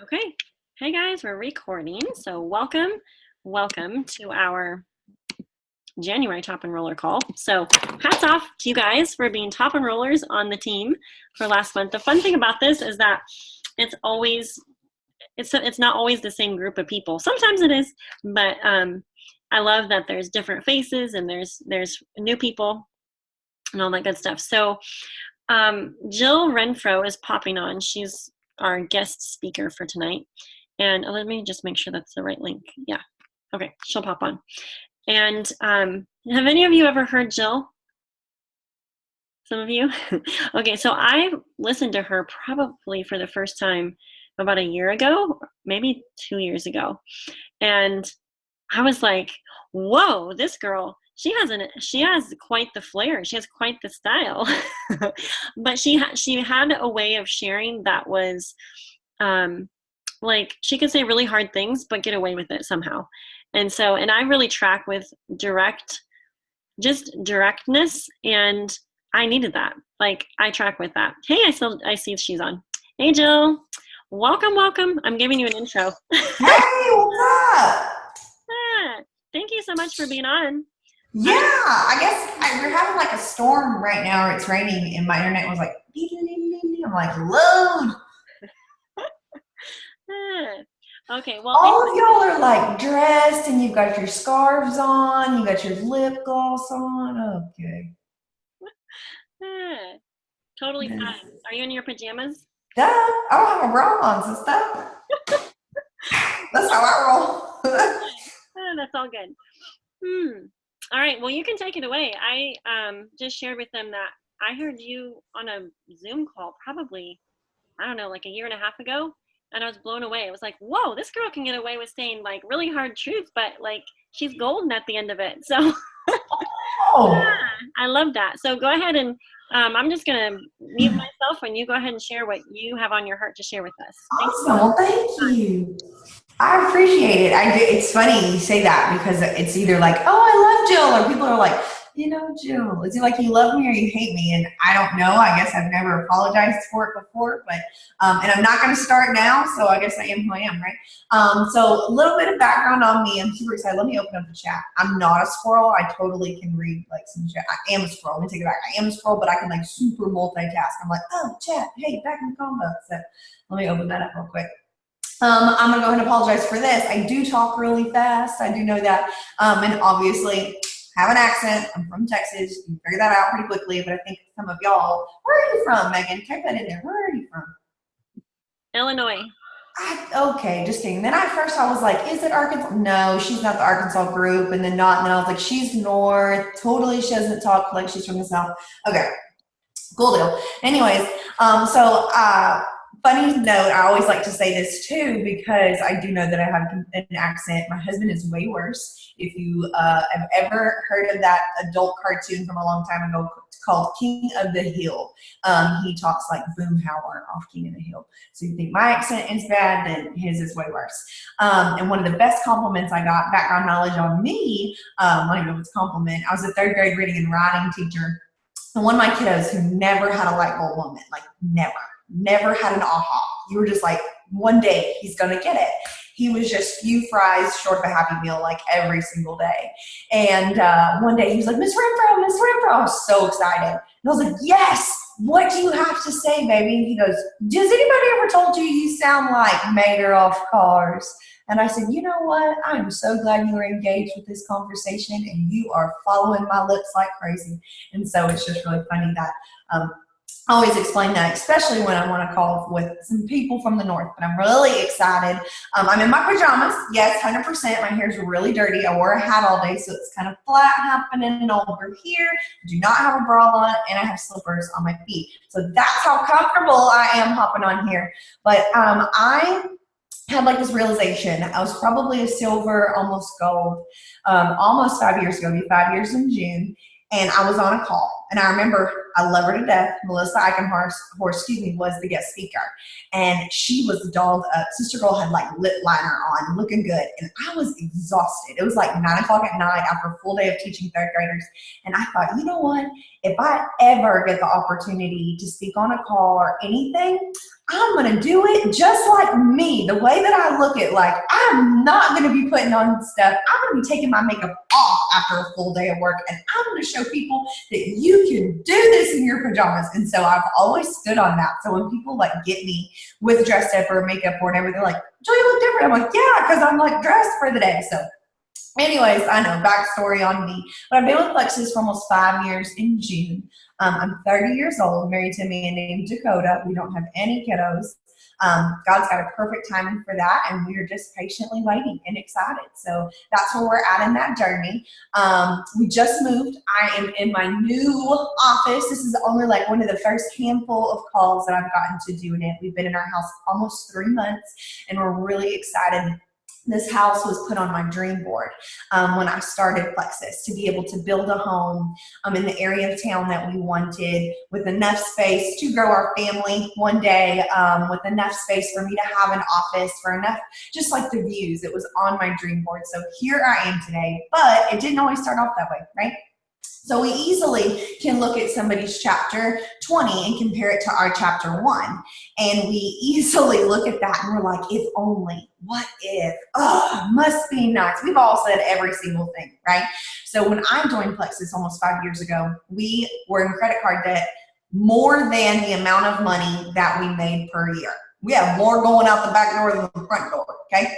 Okay. Hey guys, we're recording. So welcome to our January top enroller call. So hats off to you guys for being top enrollers on the team for last month. The fun thing about this is that it's not always the same group of people. Sometimes it is, but I love that there's different faces and there's new people and all that good stuff. So Jill Renfro is popping on. She's our guest speaker for tonight. And let me just make sure that's the right link. Yeah. Okay, she'll pop on. And have any of you ever heard Jill? Some of you? Okay, so I listened to her probably for the first time about a year ago, maybe 2 years ago. And I was like, whoa, this girl, she has quite the flair. She has quite the style. But she had a way of sharing that was like she could say really hard things but get away with it somehow. And I really track with directness, and I needed that. Like I track with that. Hey, I see she's on. Hey Jill, welcome. I'm giving you an intro. Hey, what's up? Thank you so much for being on. Yeah, I guess we're having like a storm right now, or it's raining, and my internet was like, I'm like, load. Okay, well, all of y'all are like dressed, and you've got your scarves on, you got your lip gloss on. Okay. Totally fine. Are you in your pajamas? Duh, I don't have a bra on, so stuff. That's how I roll. That's all good. All right, well, you can take it away. I just shared with them that I heard you on a Zoom call probably, I don't know, like a year and a half ago, and I was blown away. I was like, whoa, this girl can get away with saying like really hard truths, but like she's golden at the end of it. So yeah, I love that. So go ahead and I'm just going to mute myself and you go ahead and share what you have on your heart to share with us. Awesome. Well, thank you. I appreciate it. It's funny you say that, because it's either like, oh, I love Jill, or people are like, Jill, is it like you love me or you hate me? And I don't know. I guess I've never apologized for it before, but and I'm not going to start now, so I guess I am who I am, right? So a little bit of background on me. I'm super excited. Let me open up the chat. I'm not a squirrel. I totally can read like some chat. I am a squirrel. Let me take it back. I am a squirrel, but I can like super multitask. I'm like, oh, chat, hey, back in the combo. So let me open that up real quick. I'm going to go ahead and apologize for this. I do talk really fast. I do know that. And obviously, have an accent. I'm from Texas. You can figure that out pretty quickly. But I think some of y'all, where are you from, Megan? Type that in there. Where are you from? Illinois. Okay, just kidding. Then I was like, is it Arkansas? No, she's not the Arkansas group. And then I was like, she's north. Totally, she doesn't talk like she's from the south. Okay, cool deal. Anyways, funny note, I always like to say this too, because I do know that I have an accent. My husband is way worse. If you have ever heard of that adult cartoon from a long time ago called King of the Hill, he talks like Boomhauer off King of the Hill. So you think my accent is bad, then his is way worse. And one of the best compliments I got, background knowledge on me, I don't know if it's a compliment, I was a third grade reading and writing teacher. And one of my kiddos who never had a light bulb moment, like never had an aha. You were just like, one day he's gonna get it. He was just few fries short of a Happy Meal like every single day. And one day he was like, Miss Renfro, Miss Renfro. I was so excited. And I was like, yes, what do you have to say, baby? And he goes, does anybody ever told you you sound like Mater off Cars? And I said, you know what? I'm so glad you were engaged with this conversation and you are following my lips like crazy. And so it's just really funny that I always explain that, especially when I want to call with some people from the north. But I'm really excited. I'm in my pajamas. Yes, 100%. My hair's really dirty. I wore a hat all day, so it's kind of flat happening all over here. I do not have a bra on, and I have slippers on my feet. So that's how comfortable I am hopping on here. But I had like this realization. I was probably a silver, almost gold, almost 5 years ago. It'll be 5 years in June. And I was on a call. And I remember, I love her to death. Melissa Eichenhorst, was the guest speaker. And she was dolled up. Sister Girl had like lip liner on, looking good. And I was exhausted. It was like 9 o'clock at night after a full day of teaching third graders. And I thought, you know what? If I ever get the opportunity to speak on a call or anything, I'm going to do it just like me. The way that I look at, like, I'm not going to be putting on stuff. I'm going to be taking my makeup off after a full day of work. And I'm going to show people that you can do this in your pajamas. And so I've always stood on that. So when people like get me with dressed up or makeup or whatever, they're like, Joy, you look different. I'm like, yeah, because I'm like dressed for the day. So anyways, I know, backstory on me. But I've been with Plexus for almost 5 years in June. I'm 30 years old, married to a man named Dakota. We don't have any kiddos. God's got a perfect timing for that, and we are just patiently waiting and excited. So that's where we're at in that journey. We just moved. I am in my new office. This is only like one of the first handful of calls that I've gotten to do in it. We've been in our house almost 3 months, and we're really excited. This house was put on my dream board when I started Plexus, to be able to build a home in the area of town that we wanted, with enough space to grow our family one day, with enough space for me to have an office, for enough, just like the views. It was on my dream board. So here I am today, but it didn't always start off that way, right? So we easily can look at somebody's chapter 20 and compare it to our chapter 1. And we easily look at that and we're like, if only, what if, oh, must be nice. We've all said every single thing, right? So when I joined Plexus almost 5 years ago, we were in credit card debt more than the amount of money that we made per year. We have more going out the back door than the front door, okay?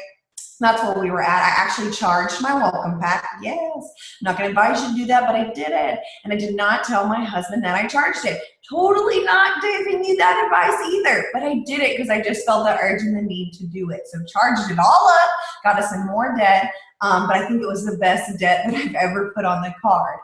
That's where we were at. I actually charged my welcome pack. Yes, I'm not going to advise you to do that, but I did it. And I did not tell my husband that I charged it. Totally not giving you that advice either, but I did it because I just felt the urge and the need to do it. So charged it all up, got us in more debt, but I think it was the best debt that I've ever put on the card.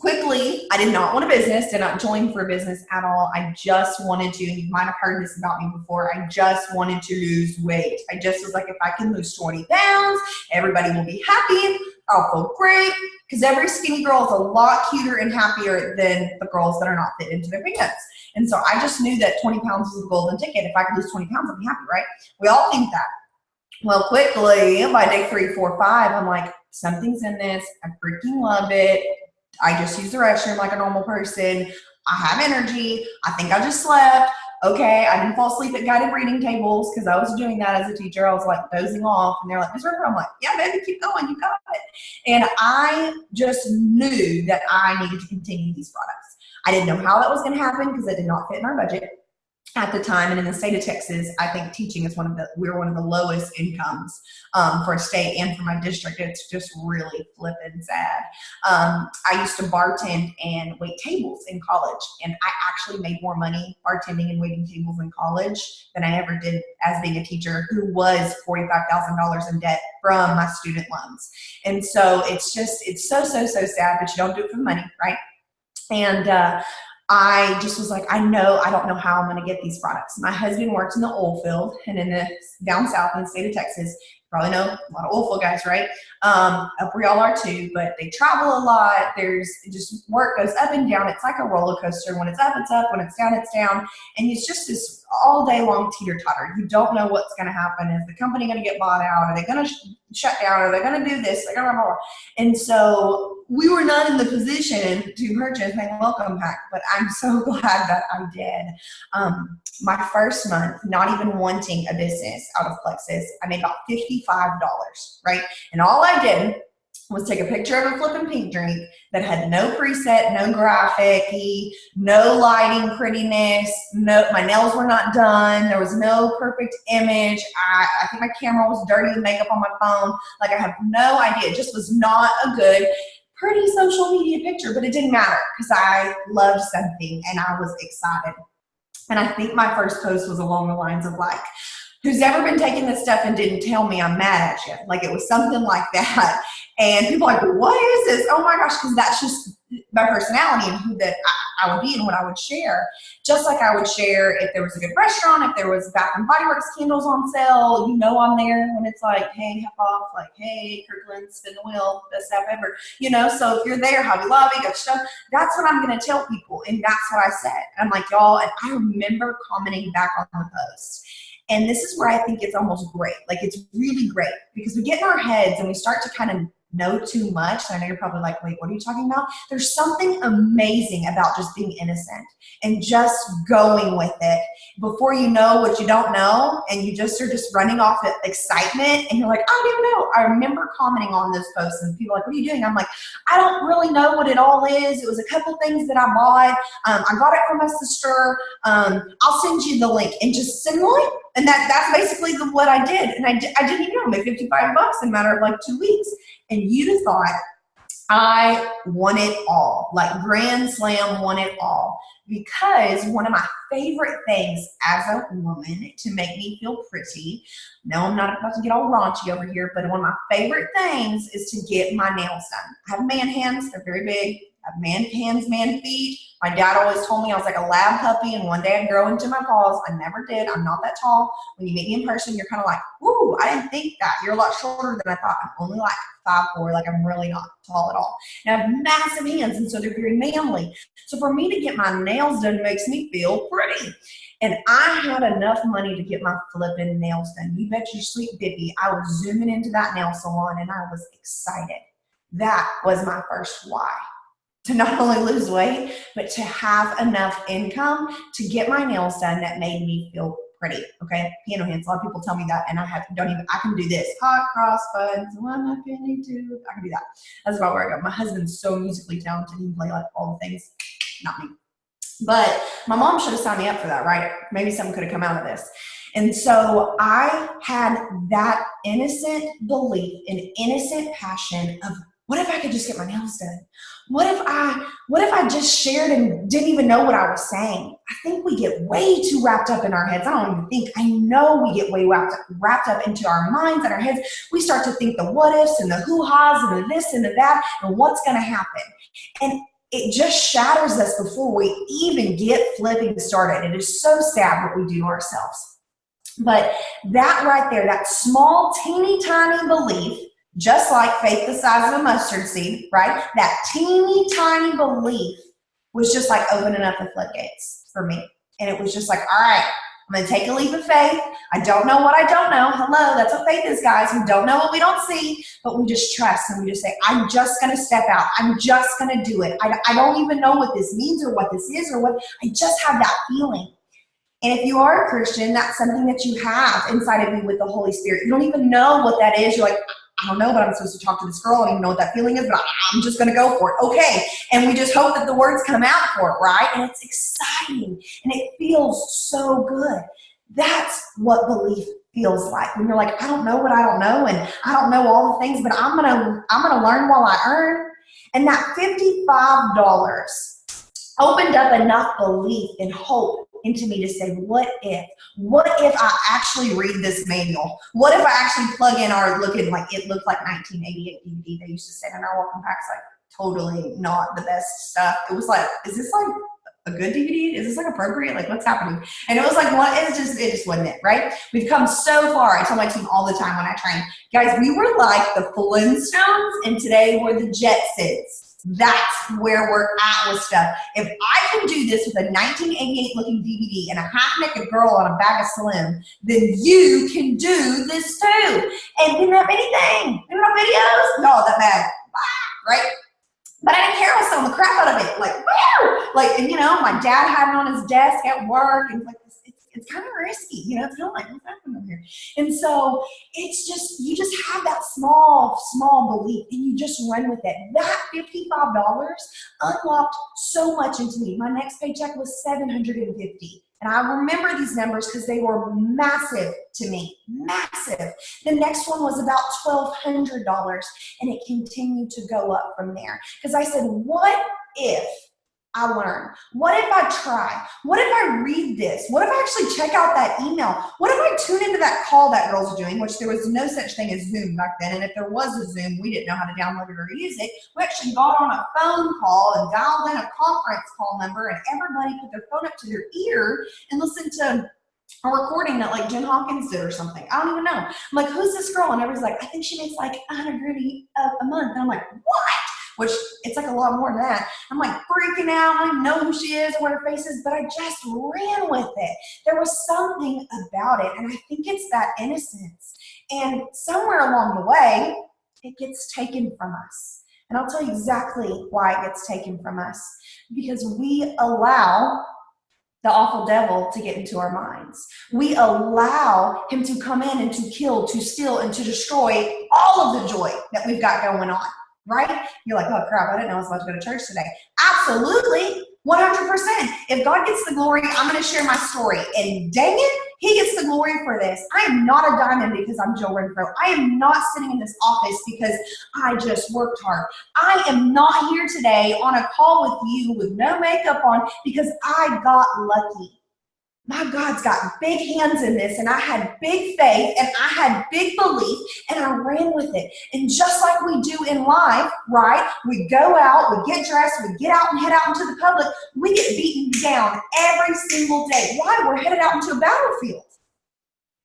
Quickly, I did not want a business, did not join for a business at all. I just wanted to, and you might have heard this about me before, I just wanted to lose weight. I just was like, if I can lose 20 pounds, everybody will be happy. I'll feel great, because every skinny girl is a lot cuter and happier than the girls that are not fit into their pants. And so I just knew that 20 pounds was the golden ticket. If I could lose 20 pounds, I'd be happy, right? We all think that. Well, quickly, by day 3, 4, 5, I'm like, something's in this. I freaking love it. I just use the restroom like a normal person. I have energy. I think I just slept. Okay, I didn't fall asleep at guided reading tables because I was doing that as a teacher. I was like dozing off, and they're like, Ms. River, I'm like, yeah, baby, keep going. You got it. And I just knew that I needed to continue these products. I didn't know how that was going to happen because it did not fit in our budget at the time. And in the state of Texas, I think teaching is we're one of the lowest incomes for a state and for my district. It's just really flippin' sad. I used to bartend and wait tables in college, and I actually made more money bartending and waiting tables in college than I ever did as being a teacher who was $45,000 in debt from my student loans. And so it's so sad, but you don't do it for the money, right? And I just was like, I don't know how I'm going to get these products. My husband works in the oil field, and down south in the state of Texas, you probably know a lot of oil field guys, right? Up where y'all are too, but they travel a lot. There's just work goes up and down. It's like a roller coaster. When it's up, it's up. When it's down, it's down. And it's just this all day long teeter totter. You don't know what's going to happen. Is the company going to get bought out? Are they going to shut down? Are they going to do this? They're going to blah, blah. And so we were not in the position to purchase my welcome pack, but I'm so glad that I did. My first month, not even wanting a business out of Plexus, I made about $55, right? And all I did was take a picture of a flippin' pink drink that had no preset, no graphic, no lighting prettiness, my nails were not done, there was no perfect image, I think my camera was dirty with makeup on my phone, like I have no idea, it just was not a good, pretty social media picture, but it didn't matter because I loved something and I was excited. And I think my first post was along the lines of like, who's ever been taking this stuff and didn't tell me, I'm mad at you. Like it was something like that. And people are like, what is this? Oh my gosh, because my personality and who that I would be and what I would share. Just like I would share if there was a good restaurant, if there was Bath and Body Works candles on sale, you know I'm there when it's like, hey, half off, like, hey, Kirkland, spin the wheel, best app ever. You know, so if you're there, Hobby Lobby, got stuff, that's what I'm going to tell people. And that's what I said. I'm like, y'all, and I remember commenting back on the post. And this is where I think it's almost great. Like, it's really great because we get in our heads and we start to kind of know too much. I know you're probably like, wait, what are you talking about? There's something amazing about just being innocent and just going with it before you know what you don't know, and you just are just running off of excitement, and you're like, I don't even know. I remember commenting on those posts and people are like, what are you doing? I'm like, I don't really know what it all is. It was a couple things that I bought. I got it from my sister. I'll send you the link, and just send the link. And that's basically what I did. And I didn't even know, I made $55 in a matter of like 2 weeks. And you'd have thought I won it all, like grand slam won it all. Because one of my favorite things as a woman to make me feel pretty, no, I'm not about to get all raunchy over here, but one of my favorite things is to get my nails done. I have man hands, they're very big. I have man hands, man feet. My dad always told me I was like a lab puppy, and one day I'd grow into my paws. I never did. I'm not that tall. When you meet me in person, you're kind of like, ooh, I didn't think that. You're a lot shorter than I thought. I'm only like 5'4", like I'm really not tall at all. And I have massive hands, and so they're very manly. So for me to get my nails done makes me feel pretty. And I had enough money to get my flipping nails done. You bet your sweet Bippy, I was zooming into that nail salon, and I was excited. That was my first why. To not only lose weight, but to have enough income to get my nails done that made me feel pretty. Okay, piano hands. A lot of people tell me that, and I can do this. Hot cross buns, one up penny two. I can do that. That's about where I go. My husband's so musically talented. He can play like all the things. Not me. But my mom should have signed me up for that, right? Maybe something could have come out of this. And so I had that innocent belief and innocent passion of, what if I could just get my nails done? What if I just shared and didn't even know what I was saying? I think we get way too wrapped up in our heads. I don't even think. I know we get way wrapped up into our minds and our heads. We start to think the what ifs and the hoo-has and the this and the that and what's going to happen. And it just shatters us before we even get flipping started. It is so sad what we do to ourselves. But that right there, that small, teeny tiny belief, just like faith the size of a mustard seed, right? That teeny tiny belief was just like opening up the floodgates for me. And it was just like, all right, I'm going to take a leap of faith. I don't know what I don't know. Hello, that's what faith is, guys. We don't know what we don't see, but we just trust and we just say, I'm just going to step out. I'm just going to do it. I don't even know what this means or what this is or what. I just have that feeling. And if you are a Christian, that's something that you have inside of you with the Holy Spirit. You don't even know what that is. You're like, I don't know, but I'm supposed to talk to this girl. I don't even know what that feeling is, but I'm just going to go for it. Okay. And we just hope that the words come out for it, right? And it's exciting and it feels so good. That's what belief feels like. When you're like, I don't know what I don't know, and I don't know all the things, but I'm gonna learn while I earn. And that $55 opened up enough belief and hope into me to say, what if I actually read this manual? What if I actually plug in our looking like it looked like 1988 DVD they used to send in our welcome packs, like totally not the best stuff. It was like, is this like a good DVD? Is this like appropriate? Like what's happening? And it was like, it just wasn't it, right? We've come so far. I tell my team all the time when I train, guys, we were like the Flintstones and today we're the Jetsons. That's where we're at with stuff. If I can do this with a 1988 looking DVD and a half-naked girl on a bag of Slim, then you can do this too. And we don't have anything. We don't have videos. No, that bad. Right? But I didn't care. I was selling the crap out of it. Like, woo! Like, and you know, my dad had it on his desk at work, and like, it's kind of risky, you know, it's kind of like, what's happening over here? And so it's just, you just have that small belief and you just run with it. That $55 unlocked so much into me. My next paycheck was $750. And I remember these numbers because they were massive to me, massive. The next one was about $1,200 and it continued to go up from there. Because I said, what if I learn? What if I try? What if I read this? What if I actually check out that email? What if I tune into that call that girl's doing, which there was no such thing as Zoom back then. And if there was a Zoom, we didn't know how to download it or use it. We actually got on a phone call and dialed in a conference call number, and everybody put their phone up to their ear and listened to a recording that like Jen Hawkins did or something. I don't even know. I'm like, who's this girl? And everybody's like, I think she makes like $100 a month. And I'm like, what? Which it's like a lot more than that. I'm like freaking out. I don't know who she is, what her face is, but I just ran with it. There was something about it, and I think it's that innocence. And somewhere along the way, it gets taken from us. And I'll tell you exactly why it gets taken from us. Because we allow the awful devil to get into our minds. We allow him to come in and to kill, to steal, and to destroy all of the joy that we've got going on. Right? You're like, oh crap, I didn't know I was about to go to church today. Absolutely, 100%. If God gets the glory, I'm going to share my story. And dang it, he gets the glory for this. I am not a diamond because I'm Joe Renfro. I am not sitting in this office because I just worked hard. I am not here today on a call with you with no makeup on because I got lucky. My God's got big hands in this, and I had big faith, and I had big belief, and I ran with it. And just like we do in life, right? We go out, we get dressed, we get out and head out into the public. We get beaten down every single day. Why? We're headed out into a battlefield.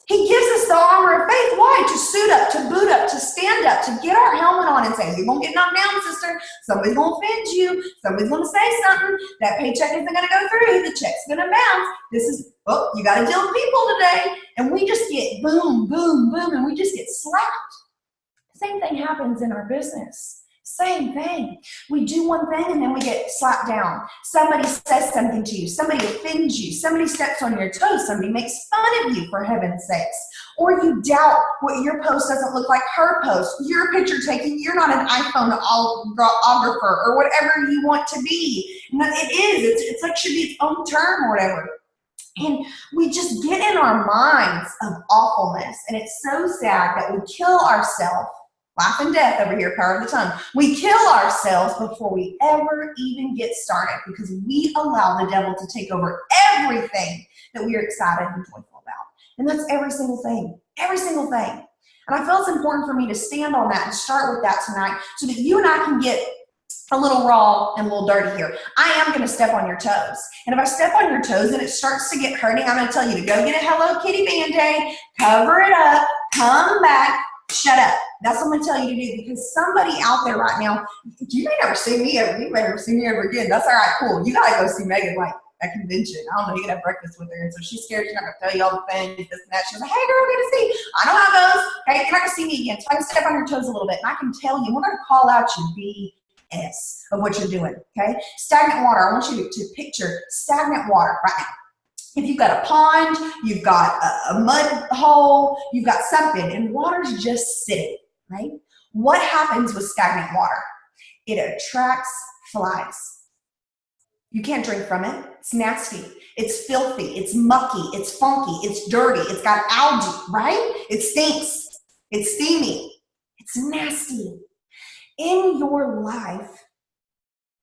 He gives us the armor of faith. Why? To suit up, to boot up, to stand up, to get our helmet on and say, you're going to get knocked down, sister. Somebody's going to offend you. Somebody's going to say something. That paycheck isn't going to go through. The check's going to bounce. This is, oh, you got to deal with people today. And we just get boom, boom, boom, and we just get slapped. Same thing happens in our business. Same thing. We do one thing and then we get slapped down. Somebody says something to you. Somebody offends you. Somebody steps on your toes. Somebody makes fun of you, for heaven's sakes. Or you doubt what your post doesn't look like her post. Your picture taking, you're not an iPhone photographer or whatever you want to be. It is. It's like should be its own term or whatever. And we just get in our minds of awfulness. And it's so sad that we kill ourselves. Life and death over here, power of the tongue. We kill ourselves before we ever even get started because we allow the devil to take over everything that we are excited and joyful about. And that's every single thing, every single thing. And I feel it's important for me to stand on that and start with that tonight so that you and I can get a little raw and a little dirty here. I am going to step on your toes. And if I step on your toes and it starts to get hurting, I'm going to tell you to go get a Hello Kitty Band-Aid, cover it up, come back, shut up. That's what I'm going to tell you to do because somebody out there right now, you may never see me ever. You may never see me ever again. That's all right, cool. You got to go see Megan like at convention. I don't know, you got to have breakfast with her. And so she's scared she's not going to tell you all the things, this and that. She's like, hey girl, good to see you. I know how it goes. Okay, you're not going to see me again. So I can step on your toes a little bit and I can tell you, we're going to call out your BS of what you're doing, okay? Stagnant water. I want you to picture stagnant water right now. If you've got a pond, you've got a mud hole, you've got something, and water's just sitting, right? What happens with stagnant water? It attracts flies. You can't drink from it. It's nasty. It's filthy. It's mucky. It's funky. It's dirty. It's got algae, right? It stinks. It's steamy. It's nasty. In your life,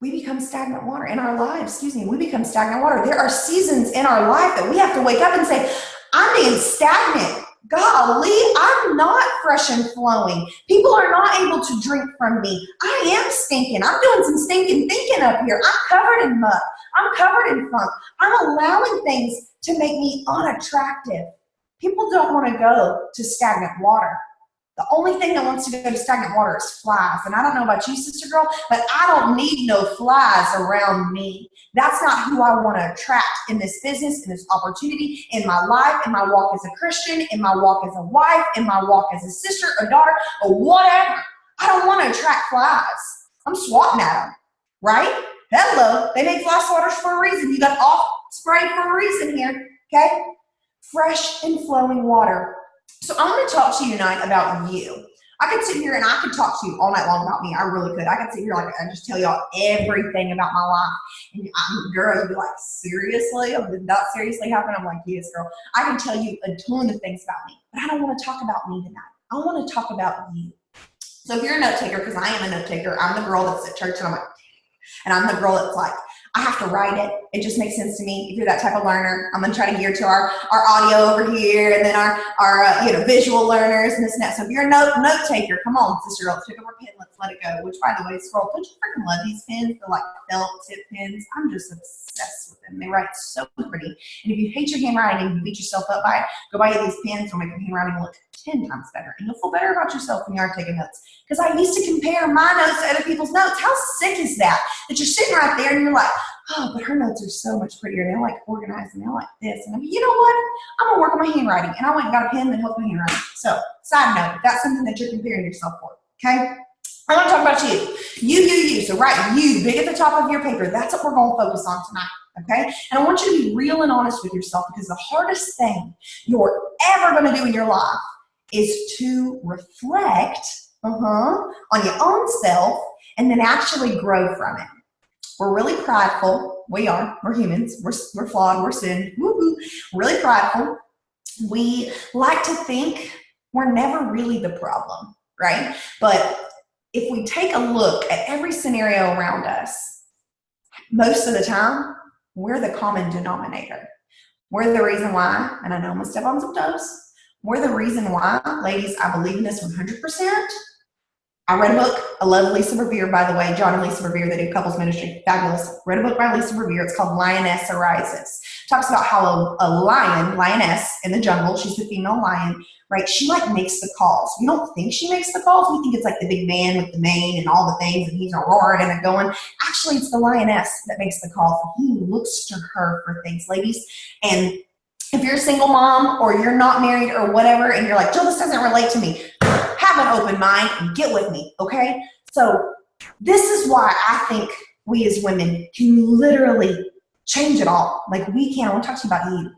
we become stagnant water. In our lives, we become stagnant water. There are seasons in our life that we have to wake up and say, I'm being stagnant. Golly, I'm not fresh and flowing. People are not able to drink from me. I am stinking. I'm doing some stinking thinking up here. I'm covered in muck. I'm covered in funk. I'm allowing things to make me unattractive. People don't want to go to stagnant water. The only thing that wants to go to stagnant water is flies. And I don't know about you, sister girl, but I don't need no flies around me. That's not who I want to attract in this business, in this opportunity, in my life, in my walk as a Christian, in my walk as a wife, in my walk as a sister, a daughter, or whatever. I don't want to attract flies. I'm swatting at them, right? Hello. They make fly swatters for a reason. You got off spray for a reason here, okay? Fresh and flowing water. So I'm going to talk to you tonight about you. I could sit here and I could talk to you all night long about me. I really could. I could sit here like and just tell y'all everything about my life. And girl, you'd be like, seriously? Did that seriously happen? I'm like, yes, girl. I can tell you a ton of things about me, but I don't want to talk about me tonight. I want to talk about you. So if you're a note taker, because I am a note taker, I'm the girl that's at church and I'm the girl that's like, I have to write it. It just makes sense to me. If you're that type of learner, I'm gonna try to gear to our audio over here, and then our visual learners and this and that. So if you're a note taker, come on, sister, let's pick up our pen, let's let it go. Which, by the way, scroll. Don't you freaking love these pens? They're like felt tip pens. I'm just obsessed with them. They write so pretty. And if you hate your handwriting and you beat yourself up by it, go buy these pens. They'll make your handwriting look 10 times better, and you'll feel better about yourself when you are taking notes. Because I used to compare my notes to other people's notes. How sick is that? That you're sitting right there and you're like, oh, but her notes are so much prettier. They're like organized and they're like this. And I mean, you know what? I'm gonna work on my handwriting. And I went and got a pen that helps my handwriting. So, side note, if that's something that you're comparing yourself for, okay? I want to talk about you. You. So write you big at the top of your paper. That's what we're going to focus on tonight, okay? And I want you to be real and honest with yourself, because the hardest thing you're ever going to do in your life is to reflect on your own self and then actually grow from it. We're really prideful. We are. We're humans. We're flawed. We're sin. Woo-hoo. We're really prideful. We like to think we're never really the problem, right? But if we take a look at every scenario around us, most of the time, we're the common denominator. We're the reason why, and I know I'm gonna step on some toes, we're the reason why, ladies, I believe in this 100%. I read a book. I love Lisa Revere, by the way. John and Lisa Revere, they do couples ministry. Fabulous. Read a book by Lisa Revere. It's called Lioness Arises. Talks about how a lioness in the jungle, she's the female lion, right? She like makes the calls. We don't think she makes the calls. We think it's like the big man with the mane and all the things, and he's roaring and going. Actually, it's the lioness that makes the calls. He looks to her for things, ladies. And if you're a single mom or you're not married or whatever, and you're like, Jill, this doesn't relate to me, have an open mind and get with me, okay? So this is why I think we as women can literally change it all. Like we can. I want to talk to you about you.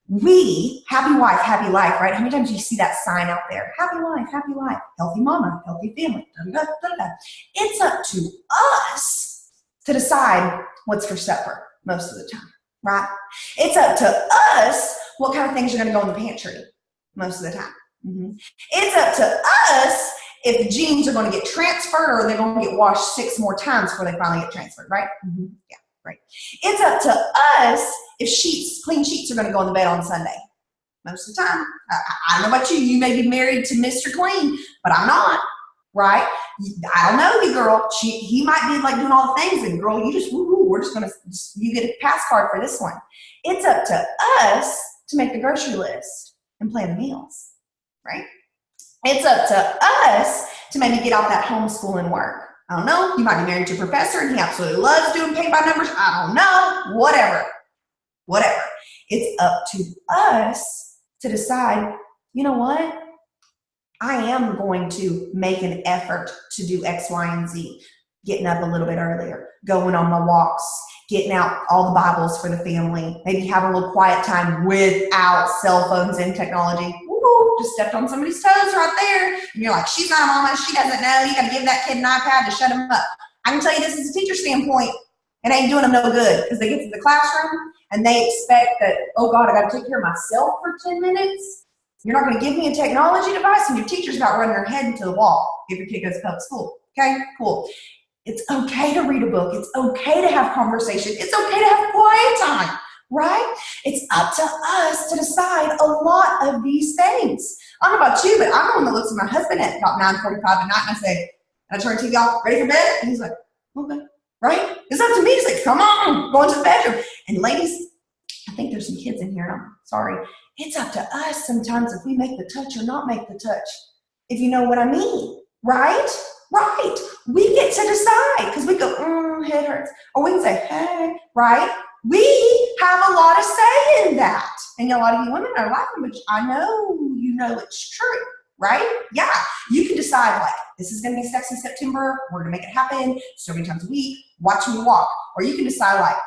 We, happy wife, happy life, right? How many times do you see that sign out there? Happy life, healthy mama, healthy family. Da, da, da, da. It's up to us to decide what's for supper most of the time, right? It's up to us what kind of things are going to go in the pantry most of the time. It's up to us if jeans are going to get transferred or they're going to get washed 6 more times before they finally get transferred, right? Yeah, right. It's up to us if clean sheets are going to go in the bed on Sunday. Most of the time. I don't know about you. You may be married to Mr. Clean, but I'm not, right? I don't know you, girl. He might be like doing all the things, and girl, you just, woo-hoo, we're just going to, you get a pass card for this one. It's up to us to make the grocery list and plan the meals. Right? It's up to us to maybe get off that homeschooling work. I don't know. You might be married to a professor and he absolutely loves doing paint by numbers. I don't know. Whatever. It's up to us to decide, you know what? I am going to make an effort to do X, Y, and Z. Getting up a little bit earlier, going on my walks, getting out all the Bibles for the family, maybe having a little quiet time without cell phones and technology. Woo, just stepped on somebody's toes right there. And you're like, she's not a mama, she doesn't know. You got to give that kid an iPad to shut him up. I can tell you this is a teacher standpoint. It ain't doing them no good, because they get to the classroom and they expect that, oh God, I got to take care of myself for 10 minutes. You're not going to give me a technology device, and your teacher's about running her head into the wall if your kid goes to public school. Okay, cool. It's okay to read a book. It's okay to have conversation. It's okay to have quiet time, right? It's up to us to decide a lot of these things. I don't know about you, but I'm the one that looks at my husband at about 9:45 at night, and I say, and I turn the TV off, ready for bed? And he's like, okay, right? It's up to me. He's like, come on, go into the bedroom. And ladies, I think there's some kids in here, and I'm sorry. It's up to us sometimes if we make the touch or not make the touch, if you know what I mean, right? Right. We get to decide, because we go, head hurts. Or we can say, hey, right? We have a lot of say in that. And a lot of you women are laughing, but I know you know it's true, right? Yeah. You can decide, like, this is going to be Sexy September. We're going to make it happen so many times a week. Watch me walk. Or you can decide, like,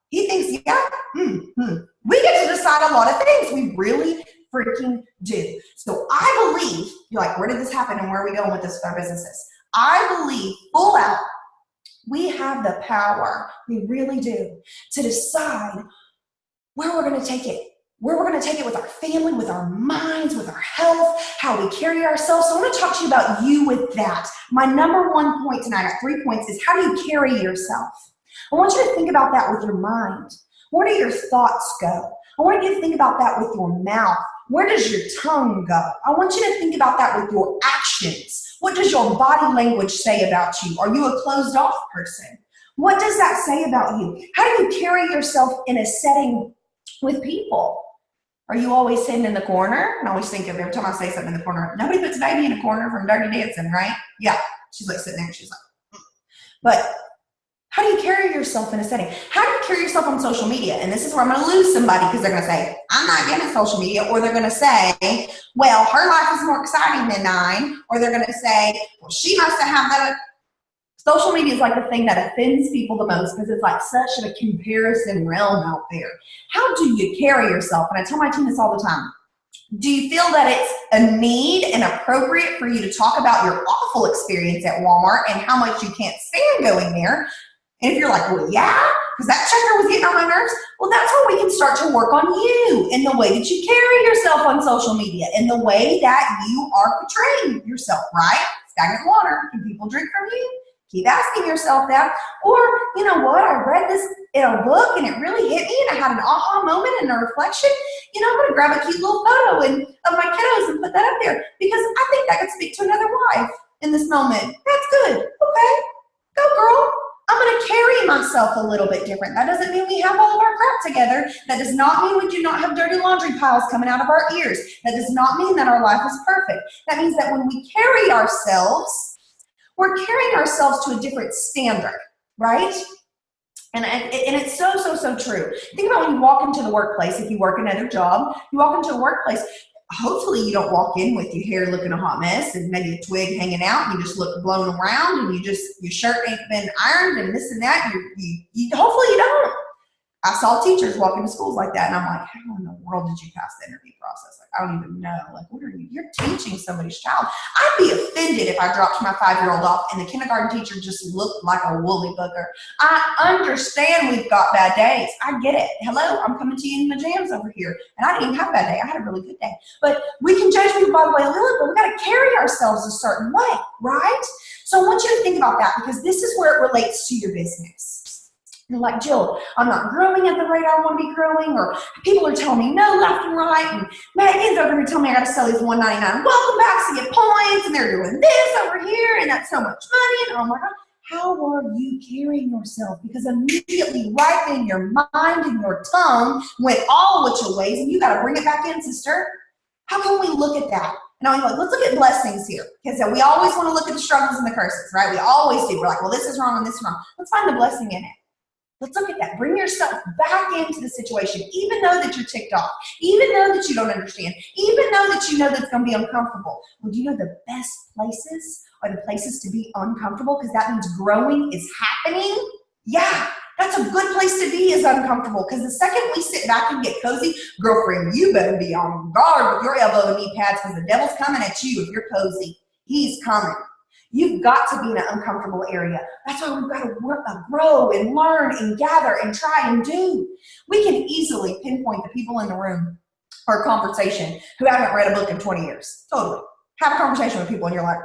he thinks, yeah, We get to decide a lot of things. We really freaking do. So I believe, you're like, where did this happen and where are we going with this with our businesses? I believe full out we have the power, we really do, to decide where we're going to take it, where we're going to take it with our family, with our minds, with our health, how we carry ourselves. So I want to talk to you about you with that. My number one point tonight, I got 3 points, is how do you carry yourself? I want you to think about that with your mind. Where do your thoughts go? I want you to think about that with your mouth. Where does your tongue go? I want you to think about that with your actions. What does your body language say about you? Are you a closed off person? What does that say about you? How do you carry yourself in a setting with people? Are you always sitting in the corner? And I always think of every time I say something in the corner, nobody puts baby in a corner from Dirty Dancing, right? Yeah. She's like sitting there, she's like, but how do you carry yourself in a setting? How do you carry yourself on social media? And this is where I'm going to lose somebody because they're going to say, I'm not getting social media. Or they're going to say, well, her life is more exciting than mine. Or they're going to say, well, she must have that. Social media is like the thing that offends people the most because it's like such a comparison realm out there. How do you carry yourself? And I tell my team this all the time. Do you feel that it's a need and appropriate for you to talk about your awful experience at Walmart and how much you can't stand going there? And if you're like, well, yeah, because that checker was getting on my nerves, well, that's how we can start to work on you in the way that you carry yourself on social media, in the way that you are portraying yourself, right? Stagnant water. Can people drink from you? Keep asking yourself that. Or, you know what, I read this in a book and it really hit me and I had an aha moment and a reflection. You know, I'm going to grab a cute little photo of my kiddos and put that up there because I think that could speak to another wife in this moment. That's good. Okay, go girl. I'm going to carry myself a little bit different. That doesn't mean we have all of our crap together. That does not mean we do not have dirty laundry piles coming out of our ears. That does not mean that our life is perfect. That means that when we carry ourselves, we're carrying ourselves to a different standard, right? And it's so, so, so true. Think about when you walk into the workplace, if you work another job, you walk into a workplace, hopefully you don't walk in with your hair looking a hot mess and maybe a twig hanging out and you just look blown around and your shirt ain't been ironed and this and that. Hopefully you don't. I saw teachers walk into schools like that and I'm like, how in the world did you pass the interview process? Like, I don't even know. Like, what are you? You're teaching somebody's child. I'd be offended if I dropped my 5-year-old off and the kindergarten teacher just looked like a woolly booger. I understand we've got bad days. I get it. Hello, I'm coming to you in my jams over here. And I didn't even have a bad day. I had a really good day. But we can judge people by the way they look, but we got to carry ourselves a certain way, right? So I want you to think about that because this is where it relates to your business. You're like, Jill, I'm not growing at the rate I want to be growing, or people are telling me no left and right, and Megan's over here telling me I got to sell these $1.99 welcome backs to get points, and they're doing this over here, and that's so much money, and oh my God, how are you carrying yourself? Because immediately right then your mind and your tongue went all which ways, and you got to bring it back in, sister. How can we look at that? And I'm like, let's look at blessings here. Because we always want to look at the struggles and the curses, right? We always do. We're like, well, this is wrong and this is wrong. Let's find the blessing in it. Let's look at that. Bring yourself back into the situation, even though that you're ticked off, even though that you don't understand, even though that you know that's going to be uncomfortable. Well, do you know the best places are the places to be uncomfortable because that means growing is happening? Yeah, that's a good place to be is uncomfortable because the second we sit back and get cozy, girlfriend, you better be on guard with your elbow and knee pads because the devil's coming at you if you're cozy. He's coming. You've got to be in an uncomfortable area. That's why we've got to grow and learn and gather and try and do. We can easily pinpoint the people in the room or a conversation who haven't read a book in 20 years. Totally. Have a conversation with people and you're like,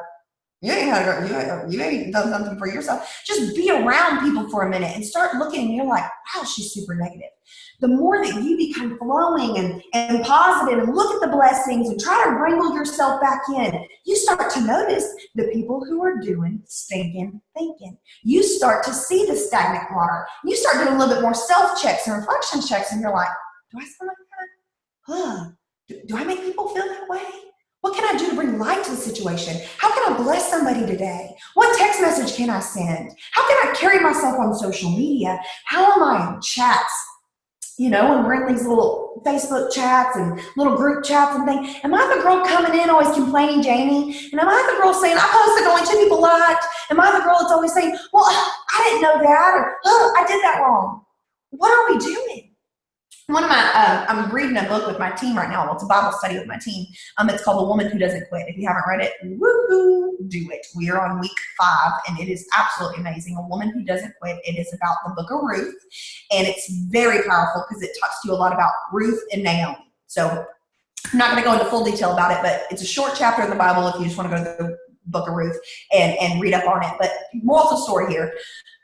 you ain't done something for yourself. Just be around people for a minute and start looking and you're like, wow, she's super negative. The more that you become flowing and positive and look at the blessings and try to wrangle yourself back in, you start to notice the people who are doing stinking thinking. You start to see the stagnant water. You start doing a little bit more self-checks and reflection checks and you're like, do I sound like that? Do I make people feel that way? What can I do to bring light to the situation? How can I bless somebody today? What text message can I send? How can I carry myself on social media? How am I in chats? You know, when we're in these little Facebook chats and little group chats and things, am I the girl coming in always complaining, Jamie? And am I the girl saying, I posted only 2 people liked? Am I the girl that's always saying, well, I didn't know that, or oh, I did that wrong? What are we doing? One of my, I'm reading a book with my team right now. Well, it's a Bible study with my team. It's called The Woman Who Doesn't Quit. If you haven't read it, woohoo, do it. We are on week 5, and it is absolutely amazing. A Woman Who Doesn't Quit. It is about the book of Ruth, and it's very powerful because it talks to you a lot about Ruth and Naomi. So I'm not going to go into full detail about it, but it's a short chapter in the Bible if you just want to go to the book of Ruth and read up on it. But moral of the story here.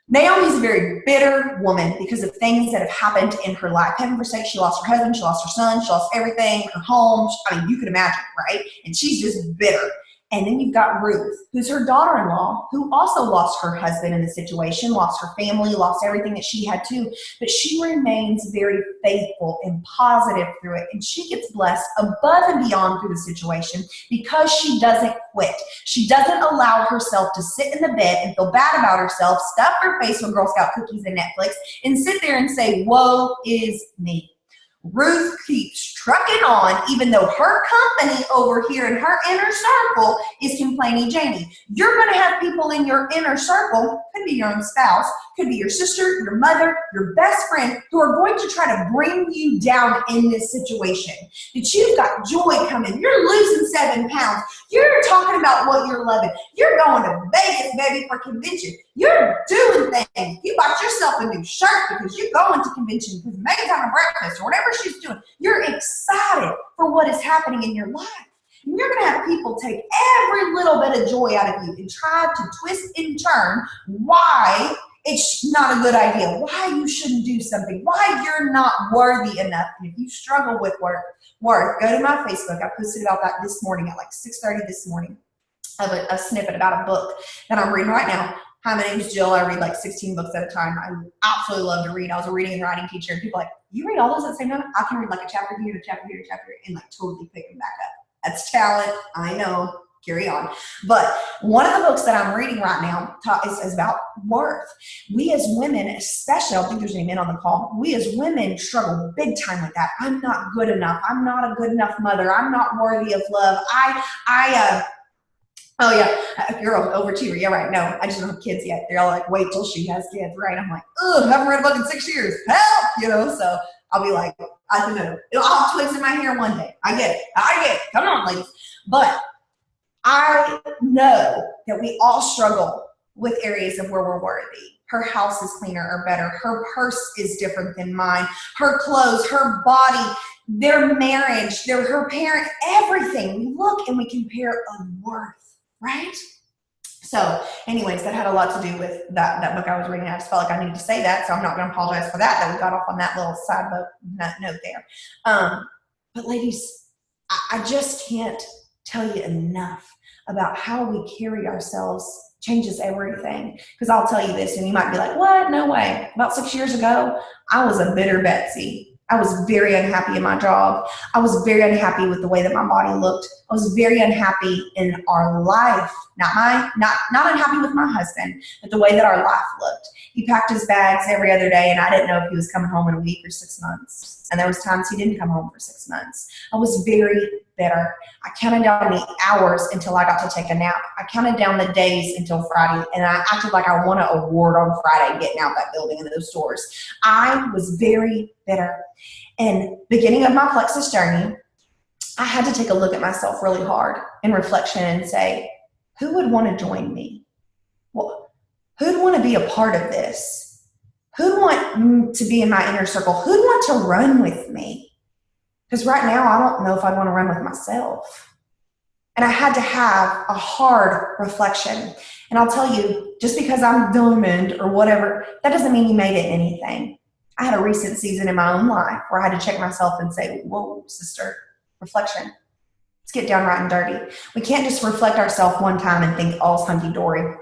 Naomi's a very bitter woman because of things that have happened in her life. Heaven forsake, she lost her husband, she lost her son, she lost everything, her home. I mean, you can imagine, right? And she's just bitter. And then you've got Ruth, who's her daughter-in-law, who also lost her husband in the situation, lost her family, lost everything that she had too. But she remains very faithful and positive through it. And she gets blessed above and beyond through the situation because she doesn't quit. She doesn't allow herself to sit in the bed and feel bad about herself, stuff her face with Girl Scout cookies and Netflix, and sit there and say, woe is me. Ruth keeps trucking on, even though her company over here in her inner circle is complaining. Jamie, you're going to have people in your inner circle, could be your own spouse, could be your sister, your mother, your best friend, who are going to try to bring you down in this situation. That you've got joy coming. You're losing 7 pounds. You're talking about what you're loving. You're going to Vegas, baby, for convention. You're doing things. You bought yourself a new shirt because you're going to convention because Meg's having breakfast or whatever she's doing. You're excited for what is happening in your life. And you're going to have people take every little bit of joy out of you and try to twist and turn why it's not a good idea, why you shouldn't do something, why you're not worthy enough. And if you struggle with worth, go to my Facebook. I posted about that this morning at like 6:30 this morning of a snippet about a book that I'm reading right now. Hi, my name is Jill. I read like 16 books at a time. I absolutely love to read. I was a reading and writing teacher, and people are like, you read all those at the same time? I can read like a chapter here, a chapter here, a chapter here, and like totally pick them back up. That's talent. I know. Carry on. But one of the books that I'm reading right now is about worth. We as women, especially, I don't think there's any men on the call, we as women struggle big time with that. I'm not good enough. I'm not a good enough mother. I'm not worthy of love. Oh yeah, you're over 2. Yeah, right. No, I just don't have kids yet. They're all like, wait till she has kids, right? I'm like, ugh, haven't read a book in 6 years. Help, so I'll be like, I don't know. I'll have twigs in my hair one day. I get it. Come on, ladies. But I know that we all struggle with areas of where we're worthy. Her house is cleaner or better. Her purse is different than mine. Her clothes, her body, their marriage, her parents, everything. We look and we compare a worth, right? So anyways, that had a lot to do with that book I was reading. I just felt like I needed to say that, so I'm not going to apologize for that we got off on that little side note there. But ladies, I just can't tell you enough about how we carry ourselves changes everything. Because I'll tell you this, and you might be like, what? No way. About 6 years ago, I was a bitter Betsy. I was very unhappy in my job. I was very unhappy with the way that my body looked. I was very unhappy in our life. Not unhappy with my husband, but the way that our life looked. He packed his bags every other day, and I didn't know if he was coming home in a week or 6 months. And there was times he didn't come home for 6 months. I was very bitter. I counted down the hours until I got to take a nap. I counted down the days until Friday, and I acted like I won an award on Friday getting out that building and those doors. I was very bitter. And beginning of my plexus journey, I had to take a look at myself really hard in reflection and say, who would want to join me? Well, who'd want to be a part of this? Who'd want to be in my inner circle? Who'd want to run with me? Because right now, I don't know if I'd want to run with myself. And I had to have a hard reflection. And I'll tell you, just because I'm diamond or whatever, that doesn't mean you made it anything. I had a recent season in my own life where I had to check myself and say, whoa, sister, reflection. Let's get down right and dirty. We can't just reflect ourselves one time and think all's hunky-dory.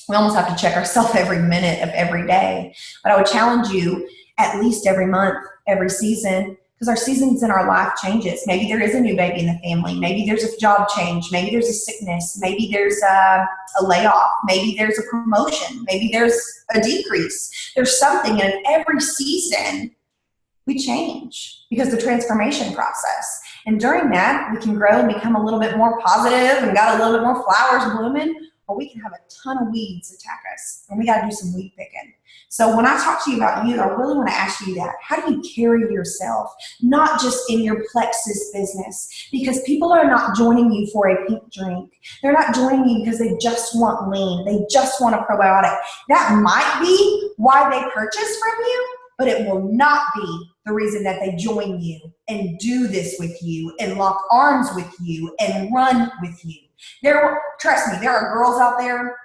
We almost have to check ourselves every minute of every day. But I would challenge you at least every month, every season, because our seasons in our life changes. Maybe there is a new baby in the family. Maybe there's a job change. Maybe there's a sickness. Maybe there's a layoff. Maybe there's a promotion. Maybe there's a decrease. There's something, and in every season, we change because the transformation process. And during that, we can grow and become a little bit more positive and got a little bit more flowers blooming, or we can have a ton of weeds attack us, and we got to do some weed picking. So when I talk to you about you, I really want to ask you that. How do you carry yourself? Not just in your plexus business, because people are not joining you for a pink drink. They're not joining you because they just want lean. They just want a probiotic. That might be why they purchase from you, but it will not be the reason that they join you and do this with you and lock arms with you and run with you. Trust me, there are girls out there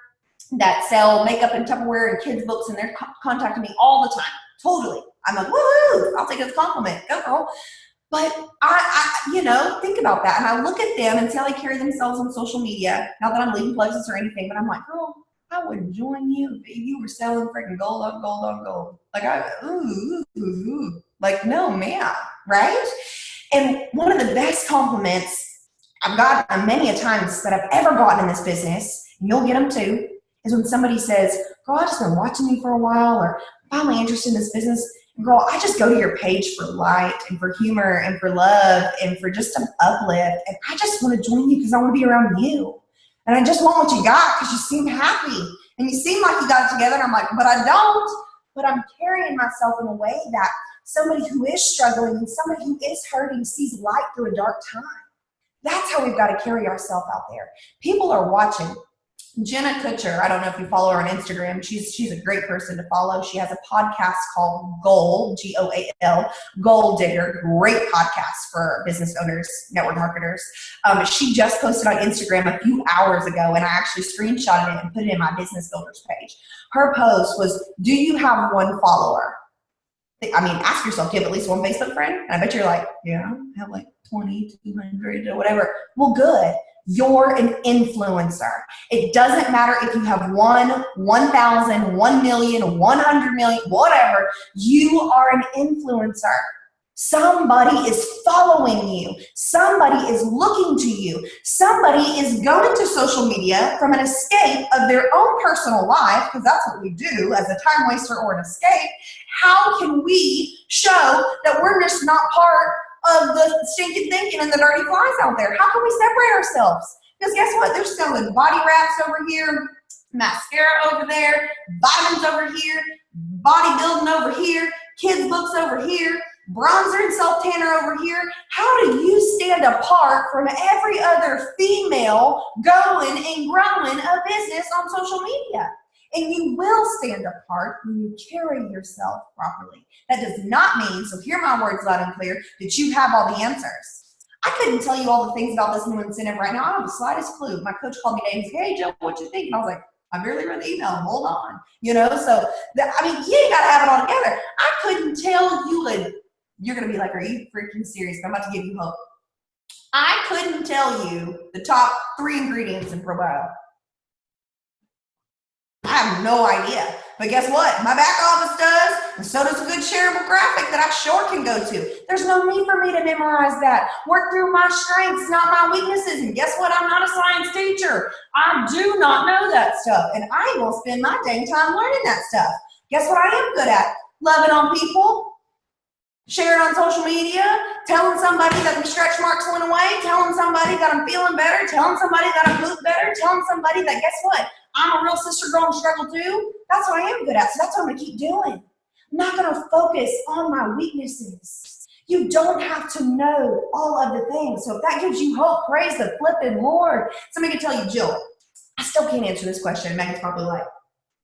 that sell makeup and Tupperware and kids books, and they're contacting me all the time. Totally. I'm like, woohoo, I'll take it as a compliment. Go girl. But I think about that, and I look at them and see how they carry themselves on social media. Not that I'm leaving places or anything, but I'm like, girl, I would join you if you were selling freaking gold on gold on gold. Like, like, no, ma'am, right? And one of the best compliments I've gotten many a times that I've ever gotten in this business, and you'll get them too, is when somebody says, girl, I've just been watching you for a while, or finally interested in this business. Girl, I just go to your page for light and for humor and for love and for just an uplift. And I just want to join you because I want to be around you. And I just want what you got because you seem happy. And you seem like you got it together. And I'm like, but I don't. But I'm carrying myself in a way that somebody who is struggling and somebody who is hurting sees light through a dark time. That's how we've got to carry ourselves out there. People are watching. Jenna Kutcher, I don't know if you follow her on Instagram. She's a great person to follow. She has a podcast called Goal, Goal, Goal Digger. Great podcast for business owners, network marketers. She just posted on Instagram a few hours ago, and I actually screenshotted it and put it in my business builders page. Her post was, do you have one follower? I mean, ask yourself, do you have at least one Facebook friend? And I bet you're like, yeah, I have like 20, 200 or whatever. Well, good. You're an influencer. It doesn't matter if you have 1, 1,000, 1 million, 100 million, whatever. You are an influencer. Somebody is following you. Somebody is looking to you. Somebody is going to social media from an escape of their own personal life, because that's what we do as a time waster or an escape. How can we show that we're just not part of the stinking thinking and the dirty flies out there? How can we separate ourselves? Because guess what? They're selling body wraps over here, mascara over there, vitamins over here, bodybuilding over here, kids books over here, bronzer and self tanner over here. How do you stand apart from every other female going and growing a business on social media? And you will stand apart when you carry yourself properly. That does not mean, so hear my words loud and clear, that you have all the answers. I couldn't tell you all the things about this new incentive right now. I don't have the slightest clue. My coach called me today and said, hey, Joe, what you think? And I was like, I barely read the email. Hold on. You ain't got to have it all together. I couldn't tell you, and you're going to be like, are you freaking serious? I'm about to give you hope. I couldn't tell you the top 3 ingredients in probiotic. I have no idea. But guess what? My back office does, and so does a good shareable graphic that I sure can go to. There's no need for me to memorize that. Work through my strengths, not my weaknesses. And guess what? I'm not a science teacher. I do not know that stuff. And I will spend my dang time learning that stuff. Guess what I am good at? Loving on people. Sharing on social media, telling somebody that the stretch marks went away, telling somebody that I'm feeling better, telling somebody that I poop better, telling somebody that, guess what? I'm a real sister girl and struggle too. That's what I am good at, so that's what I'm going to keep doing. I'm not going to focus on my weaknesses. You don't have to know all of the things. So if that gives you hope, praise the flipping Lord. Somebody can tell you, Jill, I still can't answer this question. Megan's probably like,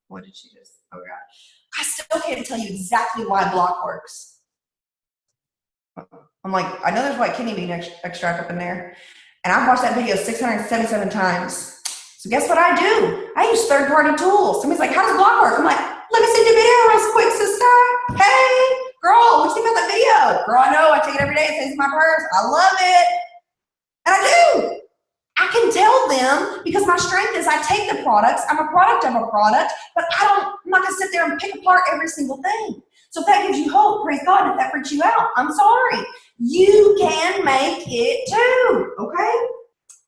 what did she just, oh God. I still can't tell you exactly why block works. I'm like, I know there's white kidney bean extract up in there. And I've watched that video 677 times. So guess what I do? I use third-party tools. Somebody's like, how does block work? I'm like, let me send you a video real quick, sister. Hey, girl, what you think about that video? Girl, I know, I take it every day. It stays in my purse. I love it. And I do. I can tell them because my strength is I take the products. I'm a product of a product, but I'm not going to sit there and pick apart every single thing. So if that gives you hope, praise God. If that freaks you out, I'm sorry. You can make it too, okay?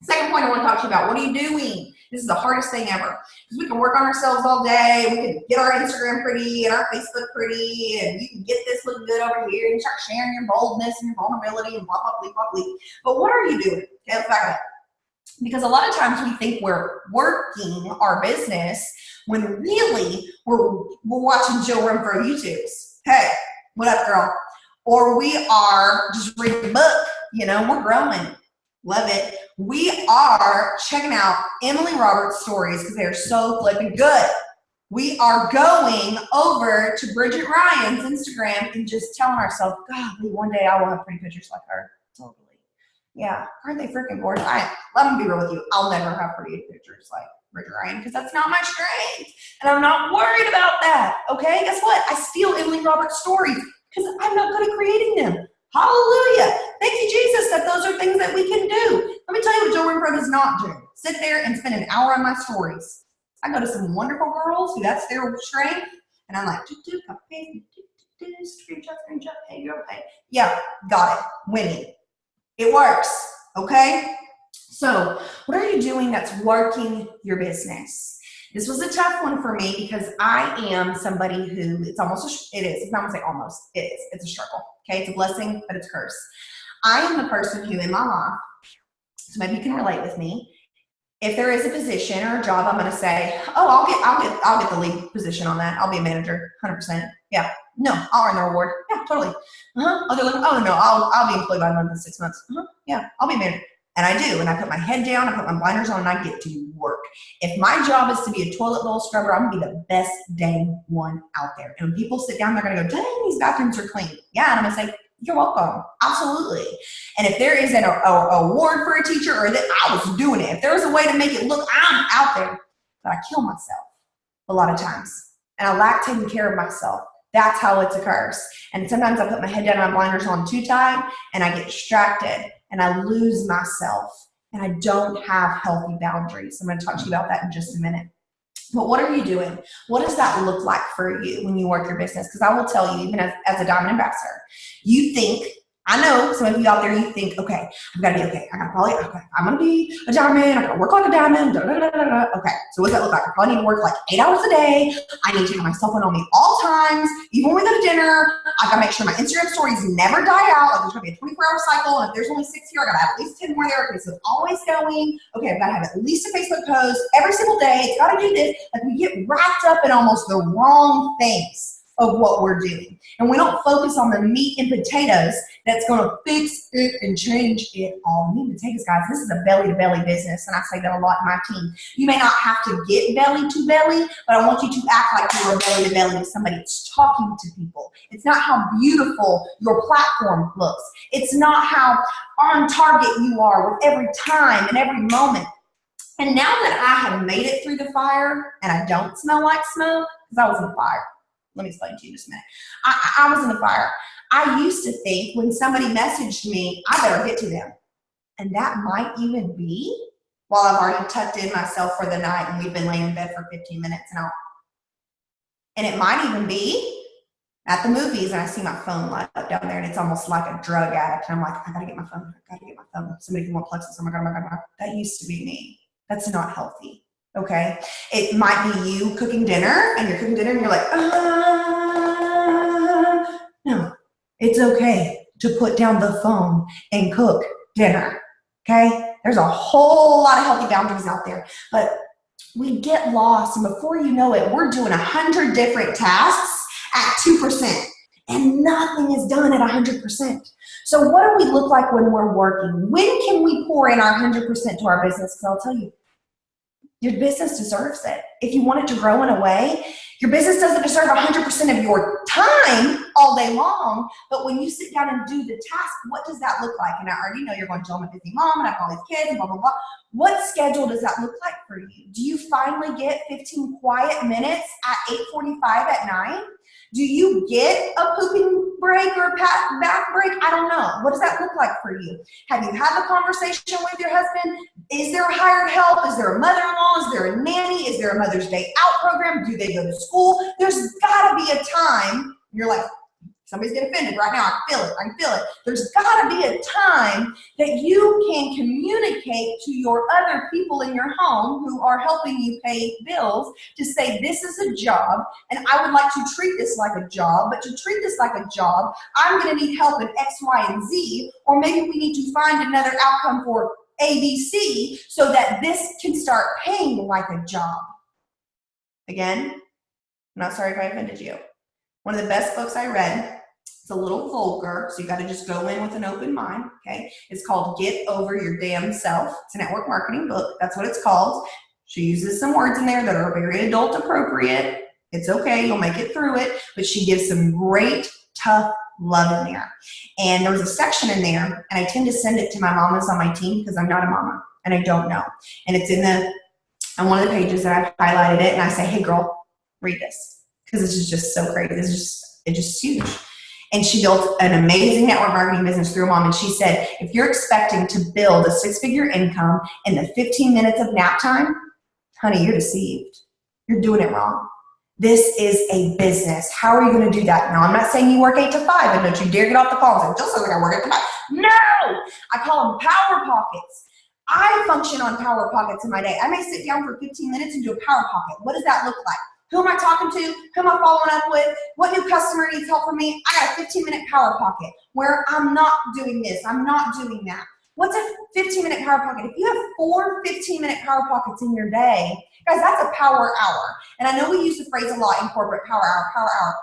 Second point I want to talk to you about, what are you doing? This is the hardest thing ever. Because we can work on ourselves all day. We can get our Instagram pretty and our Facebook pretty, and you can get this looking good over here and start sharing your boldness and your vulnerability and blah, blah, blah, blah, blah. But what are you doing? Okay, let's back up. Because a lot of times we think we're working our business when really we're watching Jill run for YouTubes. Hey, what up, girl? Or we are just reading a book, we're growing. Love it. We are checking out Emily Roberts' stories because they're so flipping good. We are going over to Bridget Ryan's Instagram and just telling ourselves, God, one day I will have pretty pictures like her. Totally. Yeah, aren't they freaking gorgeous? Let me be real with you. I'll never have pretty pictures like refrigerator because that's not my strength. And I'm not worried about that. Okay, guess what? I steal Emily Roberts' stories because I'm not good at creating them. Hallelujah. Thank you, Jesus, that those are things that we can do. Let me tell you what Joe Renfro does not do. Sit there and spend an hour on my stories. I go to some wonderful girls who that's their strength, and I'm like, screenshot, hey, girl, hey. Yeah, got it. Winning. It works, okay? So what are you doing that's working your business? This was a tough one for me because I am somebody who, it's not gonna say almost, it is. It's a struggle, okay? It's a blessing, but it's a curse. I am the person who in my life, so maybe you can relate with me, if there is a position or a job, I'm going to say, oh, I'll get the lead position on that. I'll be a manager, 100%. Yeah. No, I'll earn the reward. Yeah, totally. Oh no, I'll be employed by the end of 6 months. Yeah, I'll be a manager. And I do. And I put my head down, I put my blinders on, and I get to work. If my job is to be a toilet bowl scrubber, I'm going to be the best dang one out there. And when people sit down, they're going to go, dang, these bathrooms are clean. Yeah, and I'm going to say, you're welcome. Absolutely. And if there is an award for a teacher or that I was doing it, if there was a way to make it look, I'm out there. But I kill myself a lot of times. And I lack taking care of myself. That's how it's a curse. And sometimes I put my head down and my blinders on too tight and I get distracted and I lose myself and I don't have healthy boundaries. I'm going to talk to you about that in just a minute. But what are you doing? What does that look like for you when you work your business? Because I will tell you, even as a diamond ambassador, you think, I know some of you out there, you think, okay, I've got to be okay. I'm going to be a diamond. I'm going to work like a diamond. Okay, so what does that look like? I probably need to work like 8 hours a day. I need to have my cell phone on me all times. Even when we go to dinner, I've got to make sure my Instagram stories never die out. Like there's going to be a 24-hour cycle. And if there's only 6 here, I got to have at least 10 more there. Okay, so it's always going. Okay, I've got to have at least a Facebook post every single day. It's got to do this. Like we get wrapped up in almost the wrong things of what we're doing. And we don't focus on the meat and potatoes that's going to fix it and change it all. Meat and potatoes, guys, this is a belly-to-belly business, and I say that a lot in my team. You may not have to get belly-to-belly, but I want you to act like you're a belly-to-belly with somebody that's talking to people. It's not how beautiful your platform looks. It's not how on target you are with every time and every moment. And now that I have made it through the fire, and I don't smell like smoke, because I was in the fire. Let me explain to you just a minute. I was in the fire. I used to think when somebody messaged me, I better get to them. And that might even be while I've already tucked in myself for the night and we've been laying in bed for 15 minutes and it might even be at the movies and I see my phone light up down there and it's almost like a drug addict. And I'm like, I gotta get my phone. I gotta get my phone. Somebody can want plexus. Oh my God, oh my God, oh my God. That used to be me. That's not healthy. Okay, it might be you cooking dinner and you're cooking dinner and you're like, no, it's okay to put down the phone and cook dinner, okay? There's a whole lot of healthy boundaries out there, but we get lost and before you know it, we're doing 100 different tasks at 2% and nothing is done at 100%. So what do we look like when we're working? When can we pour in our 100% to our business? Because I'll tell you, your business deserves it. If you want it to grow in a way, your business doesn't deserve 100% of your time all day long, but when you sit down and do the task, what does that look like? And I already know you're going, Jill, I'm a busy mom and I have all these kids and blah, blah, blah. What schedule does that look like for you? Do you finally get 15 quiet minutes at 8:45 at night? Do you get a pooping break or a bath break? I don't know. What does that look like for you? Have you had the conversation with your husband? Is there hired help? Is there a mother-in-law? Is there a nanny? Is there a Mother's Day Out program? Do they go to school? There's got to be a time. You're like, somebody's getting offended right now. I can feel it. There's got to be a time that you can communicate to your other people in your home who are helping you pay bills to say, this is a job, and I would like to treat this like a job, but to treat this like a job, I'm going to need help in X, Y, and Z, or maybe we need to find another outcome for ABC so that this can start paying like a job. Again, I'm not sorry if I offended you. One of the best books I read, it's a little vulgar, so you got to just go in with an open mind, okay? It's called Get Over Your Damn Self. It's a network marketing book. That's what it's called. She uses some words in there that are very adult appropriate. It's okay. You'll make it through it. But she gives some great, tough love in there. And there was a section in there, and I tend to send it to my mamas on my team because I'm not a mama, and I don't know. And it's in the on one of the pages that I've highlighted it, and I say, hey girl, read this, because this is just so crazy. It's just huge. And she built an amazing network marketing business through a mom. And she said, if you're expecting to build a 6-figure income in the 15 minutes of nap time, honey, you're deceived. You're doing it wrong. This is a business. How are you going to do that? Now, I'm not saying you work 8 to 5, and don't you dare get off the phone and say, just like I work 8 to 5. No! I call them power pockets. I function on power pockets in my day. I may sit down for 15 minutes and do a power pocket. What does that look like? Who am I talking to? Who am I following up with? What new customer needs help from me? I got a 15-minute power pocket where I'm not doing this. I'm not doing that. What's a 15-minute power pocket? If you have 4 15-minute power pockets in your day, guys, that's a power hour. And I know we use the phrase a lot in corporate, power hour, power hour.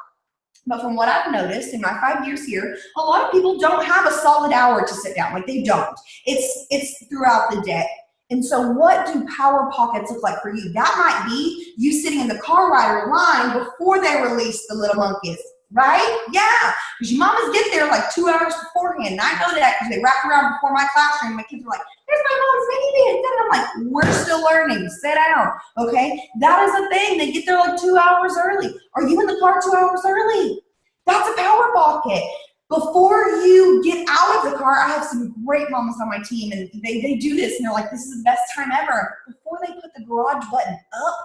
But from what I've noticed in my 5 years here, a lot of people don't have a solid hour to sit down. Like, they don't. It's throughout the day. And so what do power pockets look like for you? That might be you sitting in the car rider line before they release the little monkeys, right? Yeah, because your mamas get there like 2 hours beforehand. And I know that because they wrap around before my classroom. My kids are like, there's my mom's mini bed. And I'm like, we're still learning. Sit down, okay? That is a thing. They get there like 2 hours early. Are you in the car 2 hours early? That's a power pocket. Before you get out of the car, I have some great mamas on my team, and they do this, and they're like, this is the best time ever. Before they put the garage button up,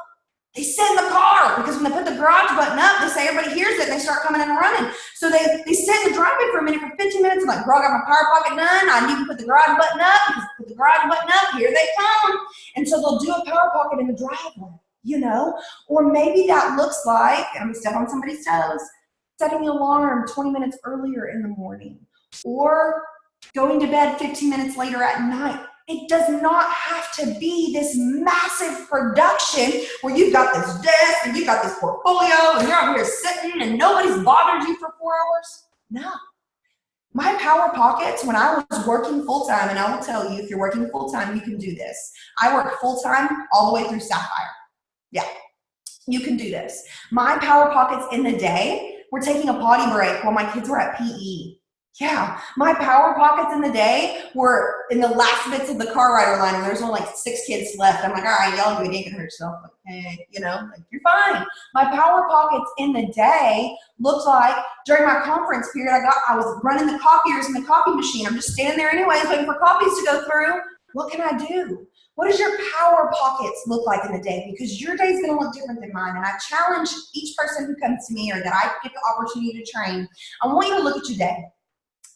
they sit in the car, because when they put the garage button up, they say everybody hears it, and they start coming and running. So they sit in the driveway for a minute, for 15 minutes, and like, girl, I got my power pocket done. I need to put the garage button up, because put the garage button up, here they come. And so they'll do a power pocket in the driveway, you know? Or maybe that looks like, I'm gonna step on somebody's toes, setting the alarm 20 minutes earlier in the morning, or going to bed 15 minutes later at night. It does not have to be this massive production where you've got this desk and you've got this portfolio and you're out here sitting and nobody's bothered you for 4 hours. No. My power pockets, when I was working full-time, and I will tell you, if you're working full-time, you can do this. I work full-time all the way through Sapphire. Yeah, you can do this. My power pockets in the day, we're taking a potty break while my kids were at PE. Yeah, my power pockets in the day were in the last bits of the car rider line, and there's only like 6 kids left. I'm like, all right, y'all do it, ain't gonna hurt yourself. Like, hey, you know, like, you're fine. My power pockets in the day looked like during my conference period, I was running the copiers in the copy machine. I'm just standing there anyways, waiting for copies to go through. What can I do? What does your power pockets look like in the day? Because your day is going to look different than mine. And I challenge each person who comes to me or that I get the opportunity to train, I want you to look at your day.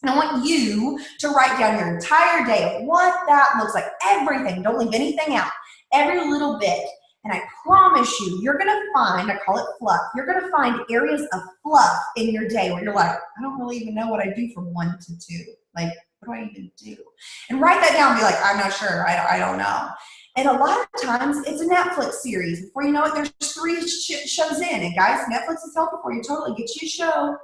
And I want you to write down your entire day of what that looks like. Everything. Don't leave anything out. Every little bit. And I promise you, you're going to find, I call it fluff, you're going to find areas of fluff in your day where you're like, I don't really even know what I do from 1 to 2. Like, what do I even do? And write that down and be like, I'm not sure. I don't know. And a lot of times it's a Netflix series. Before you know it, there's 3 shows in. And guys, Netflix is helpful for you. Totally get you a show.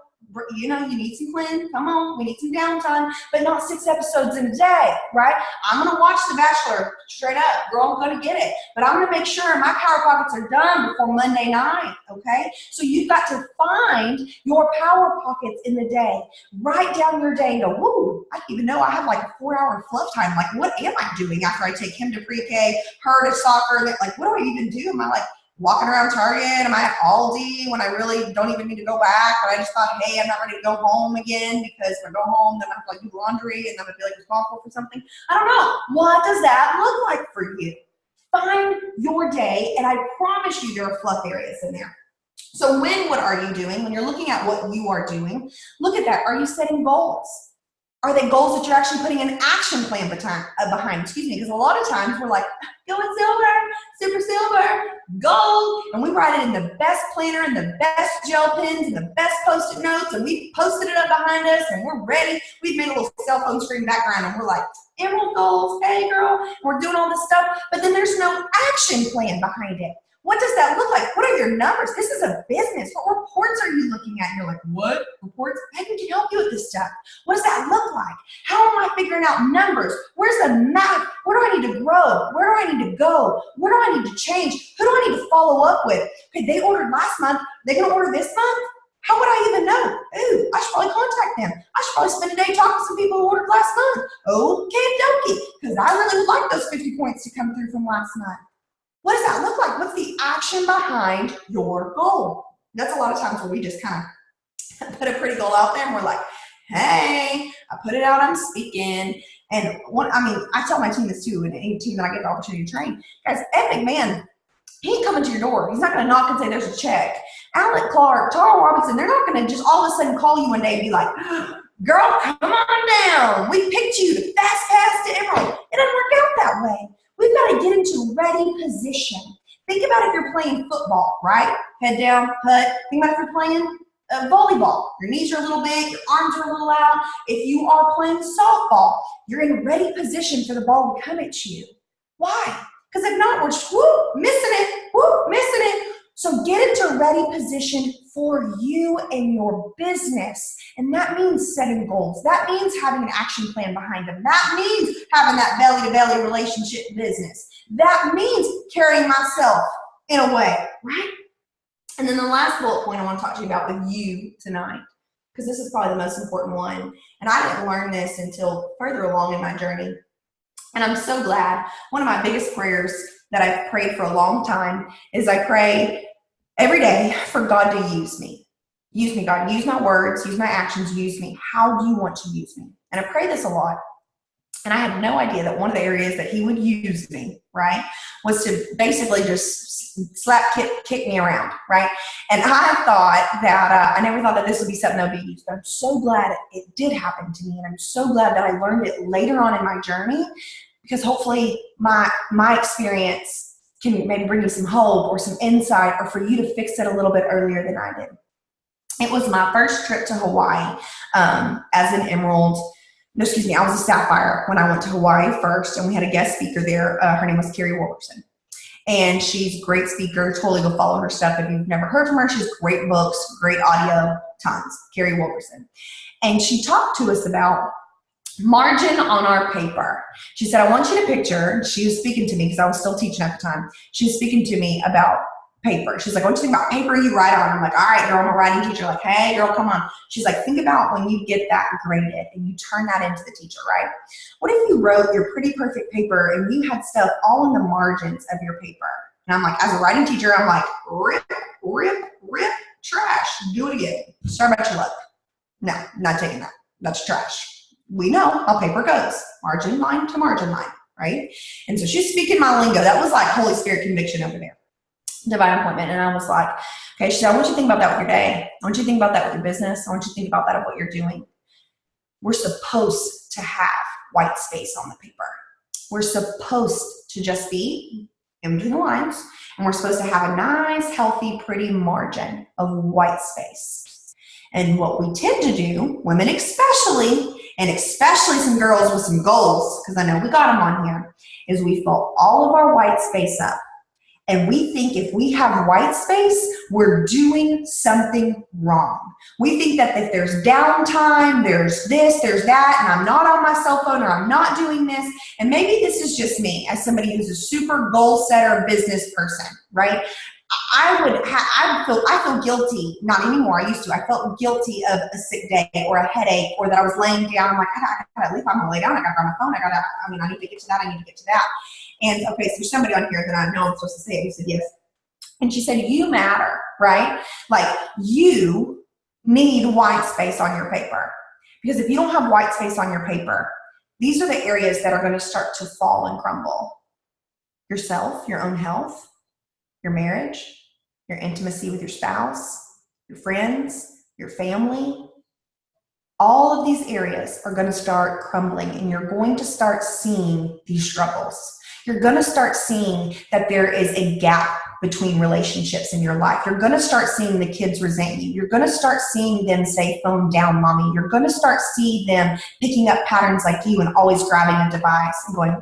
You know, you need some clean. Come on, we need some downtime, but not 6 episodes in a day, right? I'm going to watch The Bachelor straight up. Girl, I'm going to get it. But I'm going to make sure my power pockets are done before Monday night, okay? So you've got to find your power pockets in the day. Write down your day and go, woo, I didn't even know I have like a 4-hour fluff time. Like, what am I doing after I take him to pre-K, her to soccer? Like, what do I even do? Am I like walking around Target? Am I at Aldi when I really don't even need to go back? But I just thought, hey, I'm not ready to go home again, because if I go home, then I have to like do laundry and I'm gonna feel like responsible for something. I don't know. What does that look like for you? Find your day, and I promise you there are fluff areas in there. So what are you doing? When you're looking at what you are doing, look at that. Are you setting goals? Are they goals that you're actually putting an action plan behind? Excuse me, because a lot of times we're like, going silver, super silver, gold, and we write it in the best planner and the best gel pens and the best Post-it notes, and we posted it up behind us, and we're ready. We've made a little cell phone screen background, and we're like, emerald goals, hey girl, we're doing all this stuff, but then there's no action plan behind it. What does that look like? What are your numbers? This is a business. What reports are you looking at? And you're like, what? Reports? Megan can help you with this stuff. What does that look like? How am I figuring out numbers? Where's the map? Where do I need to grow? Where do I need to go? Where do I need to change? Who do I need to follow up with? Okay, they ordered last month. They gonna order this month? How would I even know? Ooh, I should probably contact them. I should probably spend a day talking to some people who ordered last month. Okay, dokie, because I really would like those 50 points to come through from last month. What does that look like? What's the action behind your goal? That's a lot of times where we just kind of put a pretty goal out there and we're like, hey, I put it out, I'm speaking. And I tell my team this too, and any team that I get the opportunity to train, guys, Ed McMahon, he ain't coming to your door. He's not going to knock and say there's a check. Alec Clark, Tara Robinson, they're not going to just all of a sudden call you one day and be like, girl, come on down. We picked you the fast pass to Emerald. It doesn't work out that way. We've got to get into ready position. Think about if you're playing football, right? Head down, putt. Think about if you're playing volleyball. Your knees are a little big, your arms are a little out. If you are playing softball, you're in ready position for the ball to come at you. Why? Because if not, we're just missing it. So get into ready position for you and your business. And that means setting goals. That means having an action plan behind them. That means having that belly-to-belly relationship business. That means carrying myself in a way, right? And then the last bullet point I want to talk to you about with you tonight, because this is probably the most important one. And I didn't learn this until further along in my journey. And I'm so glad. One of my biggest prayers that I've prayed for a long time is I pray every day for God to use me. Use me, God. Use my words, use my actions, use me. How do you want to use me? And I pray this a lot. And I had no idea that one of the areas that he would use me, right, was to basically just kick me around, right? And I thought that, I never thought that this would be something that would be used, but I'm so glad it did happen to me. And I'm so glad that I learned it later on in my journey, because hopefully my experience can maybe bring you some hope or some insight, or for you to fix it a little bit earlier than I did. It was my first trip to Hawaii as an Emerald. No, excuse me, I was a Sapphire when I went to Hawaii first, and we had a guest speaker there. Her name was Carrie Wilkerson. And she's a great speaker. Totally go follow her stuff if you've never heard from her. She has great books, great audio, tons. Carrie Wilkerson. And she talked to us about margin on our paper. She said, I want you to picture, she was speaking to me because I was still teaching at the time. She was speaking to me about paper. She's like, what do you think about paper you write on? I'm like, all right, girl, I'm a writing teacher. Like, hey, girl, come on. She's like, think about when you get that graded and you turn that into the teacher, right? What if you wrote your pretty perfect paper and you had stuff all in the margins of your paper? And I'm like, as a writing teacher, I'm like, rip, trash. Do it again. Sorry about your luck. No, I'm not taking that. That's trash. We know how paper goes. Margin line to margin line, right? And so she's speaking my lingo. That was like Holy Spirit conviction over there. Divine appointment. And I was like, okay, she said, I want you to think about that with your day. I want you to think about that with your business. I want you to think about that of what you're doing. We're supposed to have white space on the paper. We're supposed to just be in between the lines, and we're supposed to have a nice, healthy, pretty margin of white space. And what we tend to do, women especially, and especially some girls with some goals, because I know we got them on here, is we fill all of our white space up. And we think if we have white space, we're doing something wrong. We think that if there's downtime, there's this, there's that, and I'm not on my cell phone, or I'm not doing this. And maybe this is just me as somebody who's a super goal setter business person, right? I feel guilty, not anymore, I used to. I felt guilty of a sick day or a headache, or that I was laying down. I'm like, I gotta leave, I'm gonna lay down, I gotta grab my phone, I need to get to that, I need to get to that. And okay, so there's somebody on here that I know I'm supposed to say it. He said, yes. And she said, you matter, right? Like, you need white space on your paper. Because if you don't have white space on your paper, these are the areas that are going to start to fall and crumble. Yourself, your own health, your marriage, your intimacy with your spouse, your friends, your family. All of these areas are going to start crumbling, and you're going to start seeing these struggles. You're going to start seeing that there is a gap between relationships in your life. You're going to start seeing the kids resent you. You're going to start seeing them say, phone down, mommy. You're going to start seeing them picking up patterns like you and always grabbing a device and going,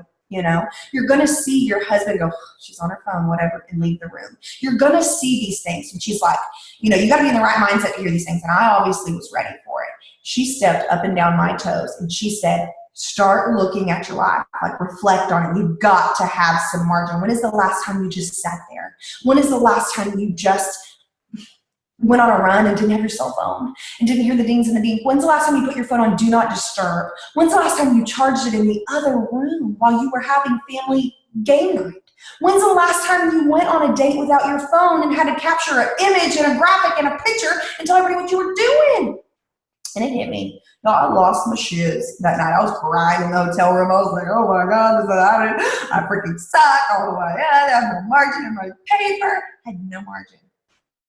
you're going to see your husband go, she's on her phone, whatever, and leave the room. You're going to see these things. And she's like, you got to be in the right mindset to hear these things. And I obviously was ready for it. She stepped up and down my toes, and she said, start looking at your life, like reflect on it. You've got to have some margin. When is the last time you just sat there? When is the last time you just went on a run and didn't have your cell phone and didn't hear the dings and the beep? When's the last time you put your phone on do not disturb? When's the last time you charged it in the other room while you were having family game night? When's the last time you went on a date without your phone and had to capture an image and a graphic and a picture and tell everybody what you were doing? And it hit me. No, I lost my shiz that night. I was crying in the hotel room. I was like, oh my God, I freaking suck. Oh my God, I have no margin in my paper. I had no margin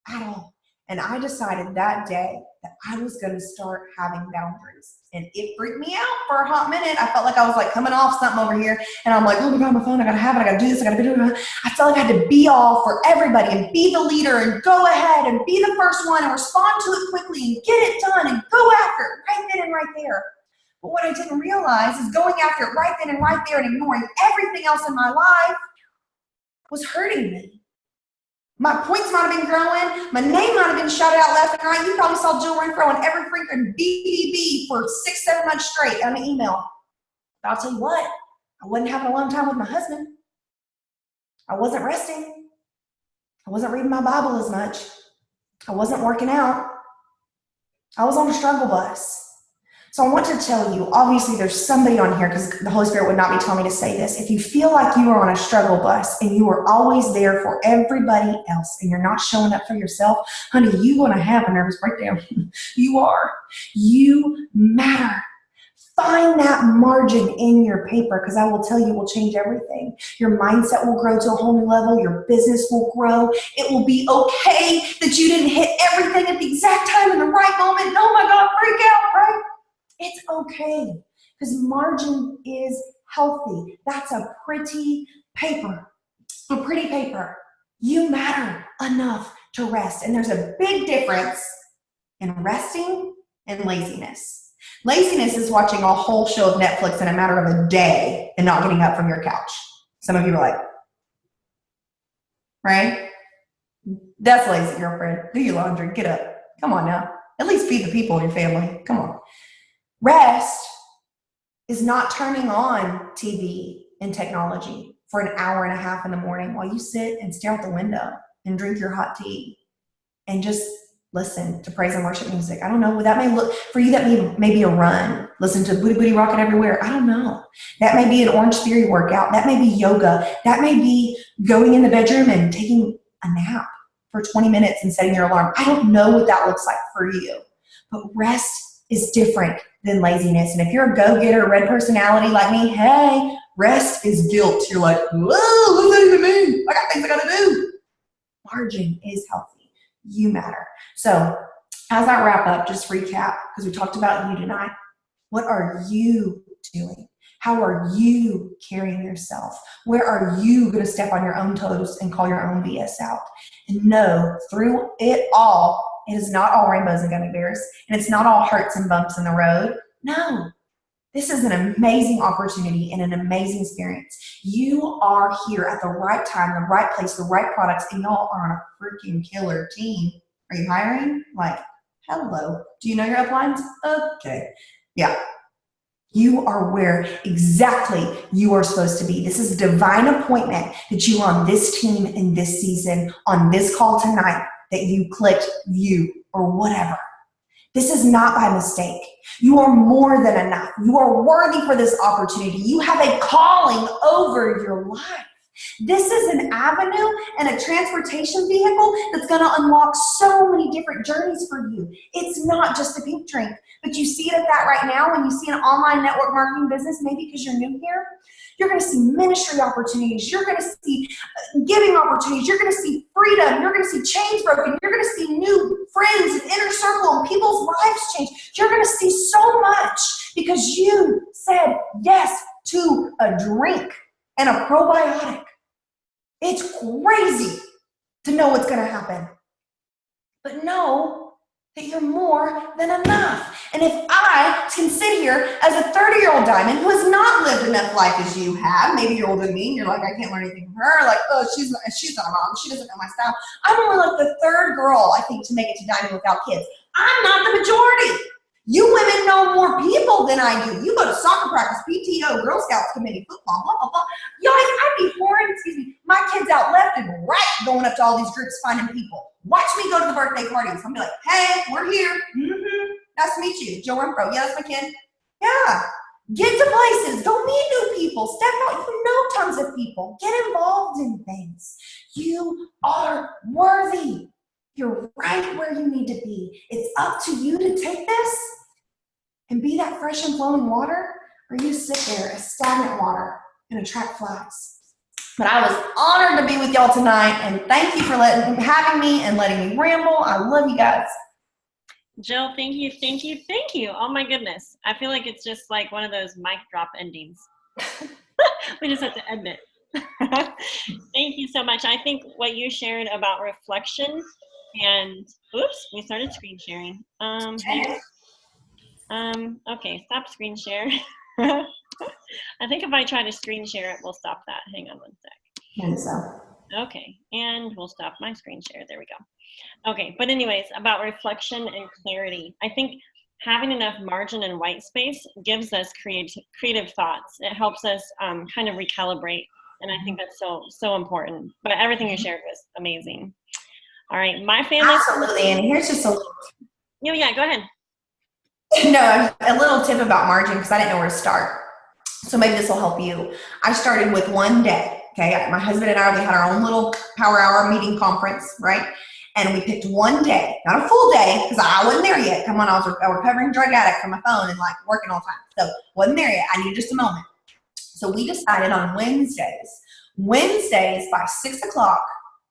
at all. And I decided that day that I was going to start having boundaries. And it freaked me out for a hot minute. I felt like I was like coming off something over here. And I'm like, oh my God, my phone, I got to have it. I got to do this. I got to do it. I felt like I had to be all for everybody and be the leader and go ahead and be the first one and respond to it quickly and get it done and go after it right then and right there. But what I didn't realize is going after it right then and right there and ignoring everything else in my life was hurting me. My points might have been growing. My name might have been shouted out left and right. You probably saw Jill Renfro on every freaking BBB for 6-7 months straight on an email. But I'll tell you what, I wasn't having a long time with my husband. I wasn't resting. I wasn't reading my Bible as much. I wasn't working out. I was on a struggle bus. So I want to tell you, obviously there's somebody on here, because the Holy Spirit would not be telling me to say this. If you feel like you are on a struggle bus and you are always there for everybody else and you're not showing up for yourself, honey, you're going to have a nervous breakdown. You are. You matter. Find that margin in your paper, because I will tell you, it will change everything. Your mindset will grow to a whole new level. Your business will grow. It will be okay that you didn't hit everything at the exact time in the right moment. Oh my God, freak out, right? It's okay, because margin is healthy. That's a pretty paper. A pretty paper. You matter enough to rest. And there's a big difference in resting and laziness. Laziness is watching a whole show of Netflix in a matter of a day and not getting up from your couch. Some of you are like, right? That's lazy, girlfriend. Do your laundry. Get up. Come on now. At least feed the people in your family. Come on. Rest is not turning on TV and technology for an hour and a half in the morning while you sit and stare out the window and drink your hot tea and just listen to praise and worship music. I don't know. That may look, for you, that may be a run. Listen to Booty Booty Rocket Everywhere. I don't know. That may be an Orange Theory workout. That may be yoga. That may be going in the bedroom and taking a nap for 20 minutes and setting your alarm. I don't know what that looks like for you. But rest is different than laziness. And if you're a go-getter, red personality like me, hey, rest is guilt. You're like, whoa, what does that even mean? I got things I gotta do. Margin is healthy. You matter. So as I wrap up, just recap, because we talked about you tonight. What are you doing? How are you carrying yourself? Where are you going to step on your own toes and call your own BS out? And know, through it all, it is not all rainbows and gummy bears, and it's not all hurts and bumps in the road. No, this is an amazing opportunity and an amazing experience. You are here at the right time, the right place, the right products, and y'all are on a freaking killer team. Are you hiring? Like, hello. Do you know your uplines? Okay. Yeah. You are where exactly you are supposed to be. This is a divine appointment that you are on this team in this season, on this call tonight, that you clicked view or whatever. This is not by mistake. You are more than enough. You are worthy for this opportunity. You have a calling over your life. This is an avenue and a transportation vehicle that's going to unlock so many different journeys for you. It's not just a pink drink, but you see it at that right now when you see an online network marketing business, maybe because you're new here. You're going to see ministry opportunities. You're going to see giving opportunities. You're going to see freedom. You're going to see chains broken. You're going to see new friends and inner circle and people's lives change. You're going to see so much because you said yes to a drink and a probiotic. It's crazy to know what's going to happen. But know that you're more than enough. And if I can sit here as a 30-year-old diamond who has not lived enough life as you have, maybe you're older than me and you're like, I can't learn anything from her. Like, oh, she's not a mom. She doesn't know my style. I'm only like the third girl, I think, to make it to diamond without kids. I'm not the majority. You women know more people than I do. You go to soccer practice, PTO, Girl Scouts committee, football, blah, blah, blah. Y'all, I'd be whoring, my kids out left and right going up to all these groups finding people. Watch me go to the birthday parties. I'm be like, hey, we're here. Nice to meet you. Joe Renfro. Yeah, that's my kid. Yeah. Get to places. Go meet new people. Step out. You know tons of people. Get involved in things. You are worthy. You're right where you need to be. It's up to you to take this and be that fresh and flowing water, or you sit there as stagnant water and attract flies. But I was honored to be with y'all tonight, and thank you for having me and letting me ramble. I love you guys. Jill, thank you, thank you, thank you. Oh my goodness. I feel like it's just like one of those mic drop endings. We just have to end it. Thank you so much. I think what you shared about reflection and, oops, we started screen sharing. Okay, stop screen share. I think if I try to screen share it, we'll stop that. Hang on one sec. I think so. Okay, and we'll stop my screen share. There we go. Okay, but anyways, about reflection and clarity. I think having enough margin and white space gives us creative thoughts. It helps us kind of recalibrate, and I think that's so important. But everything you shared was amazing. All right, my family. Absolutely, and here's just a yeah, go ahead. No, a little tip about margin, because I didn't know where to start. So maybe this will help you. I started with one day. Okay, my husband and I, we had our own little power hour meeting conference, right? And we picked one day, not a full day, because I wasn't there yet. Come on, I was a recovering drug addict from my phone and like working all the time. So wasn't there yet. I needed just a moment. So we decided on Wednesdays by 6 o'clock,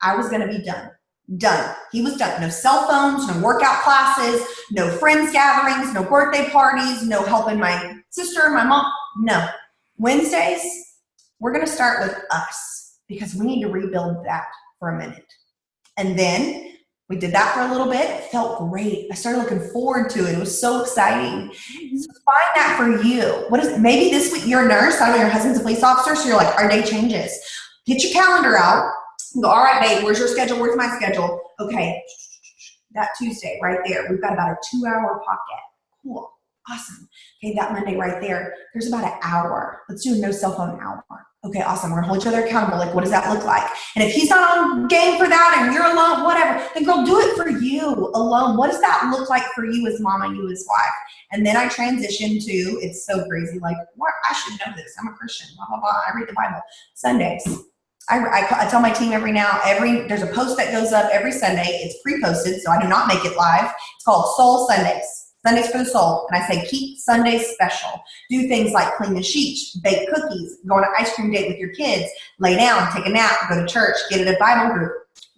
I was going to be done. Done. He was done. No cell phones, no workout classes, no friends gatherings, no birthday parties, no helping my sister, my mom. No. Wednesdays, we're going to start with us, because we need to rebuild that for a minute. And then we did that for a little bit. It felt great. I started looking forward to it. It was so exciting. So find that for you. Maybe this week you're a nurse. I know your husband's a police officer, so you're like, our day changes. Get your calendar out. Go, all right, babe, where's your schedule? Where's my schedule? Okay, that Tuesday right there, we've got about a 2-hour pocket. Cool, awesome. Okay, that Monday right there, there's about an hour. Let's do a no cell phone hour. Okay, awesome. We're gonna hold each other accountable. Like, what does that look like? And if he's not on game for that and you're alone, whatever, then girl, do it for you alone. What does that look like for you as mama, you as wife? And then I transitioned to, it's so crazy, like, what? I should know this. I'm a Christian, blah, blah, blah. I read the Bible. Sundays. I tell my team there's a post that goes up every Sunday. It's pre-posted, so I do not make it live. It's called Soul Sundays. Sundays for the soul. And I say, keep Sundays special. Do things like clean the sheets, bake cookies, go on an ice cream date with your kids, lay down, take a nap, go to church, get in a Bible group,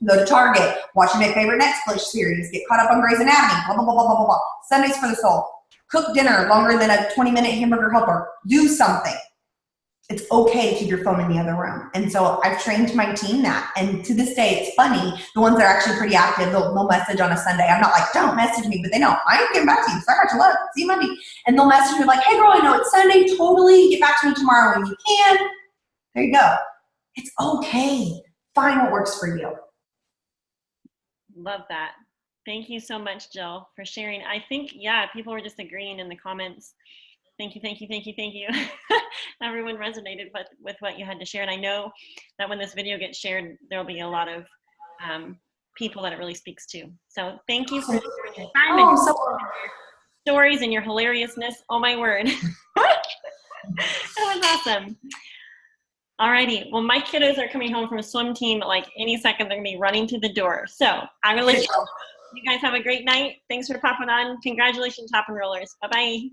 go to Target, watch your favorite Netflix series, get caught up on Grey's Anatomy, blah, blah, blah, blah, blah, blah. Sundays for the soul. Cook dinner longer than a 20-minute hamburger helper. Do something. It's okay to keep your phone in the other room. And so I've trained my team that. And to this day, it's funny. The ones that are actually pretty active, they'll message on a Sunday. I'm not like, don't message me, but they know, I ain't getting back to you. So I got your love. See you Monday. And they'll message me like, hey girl, I know it's Sunday. Totally. Get back to me tomorrow when you can. There you go. It's okay. Find what works for you. Love that. Thank you so much, Jill, for sharing. I think, yeah, people were just agreeing in the comments. Thank you, thank you, thank you, thank you. Everyone resonated with what you had to share. And I know that when this video gets shared, there'll be a lot of people that it really speaks to. So thank you for sharing your time and your stories and your hilariousness. Oh my word. That was awesome. Alrighty, well, my kiddos are coming home from a swim team like any second. They're gonna be running through the door. So I'm gonna let you guys have a great night. Thanks for popping on. Congratulations, Top and Rollers. Bye-bye.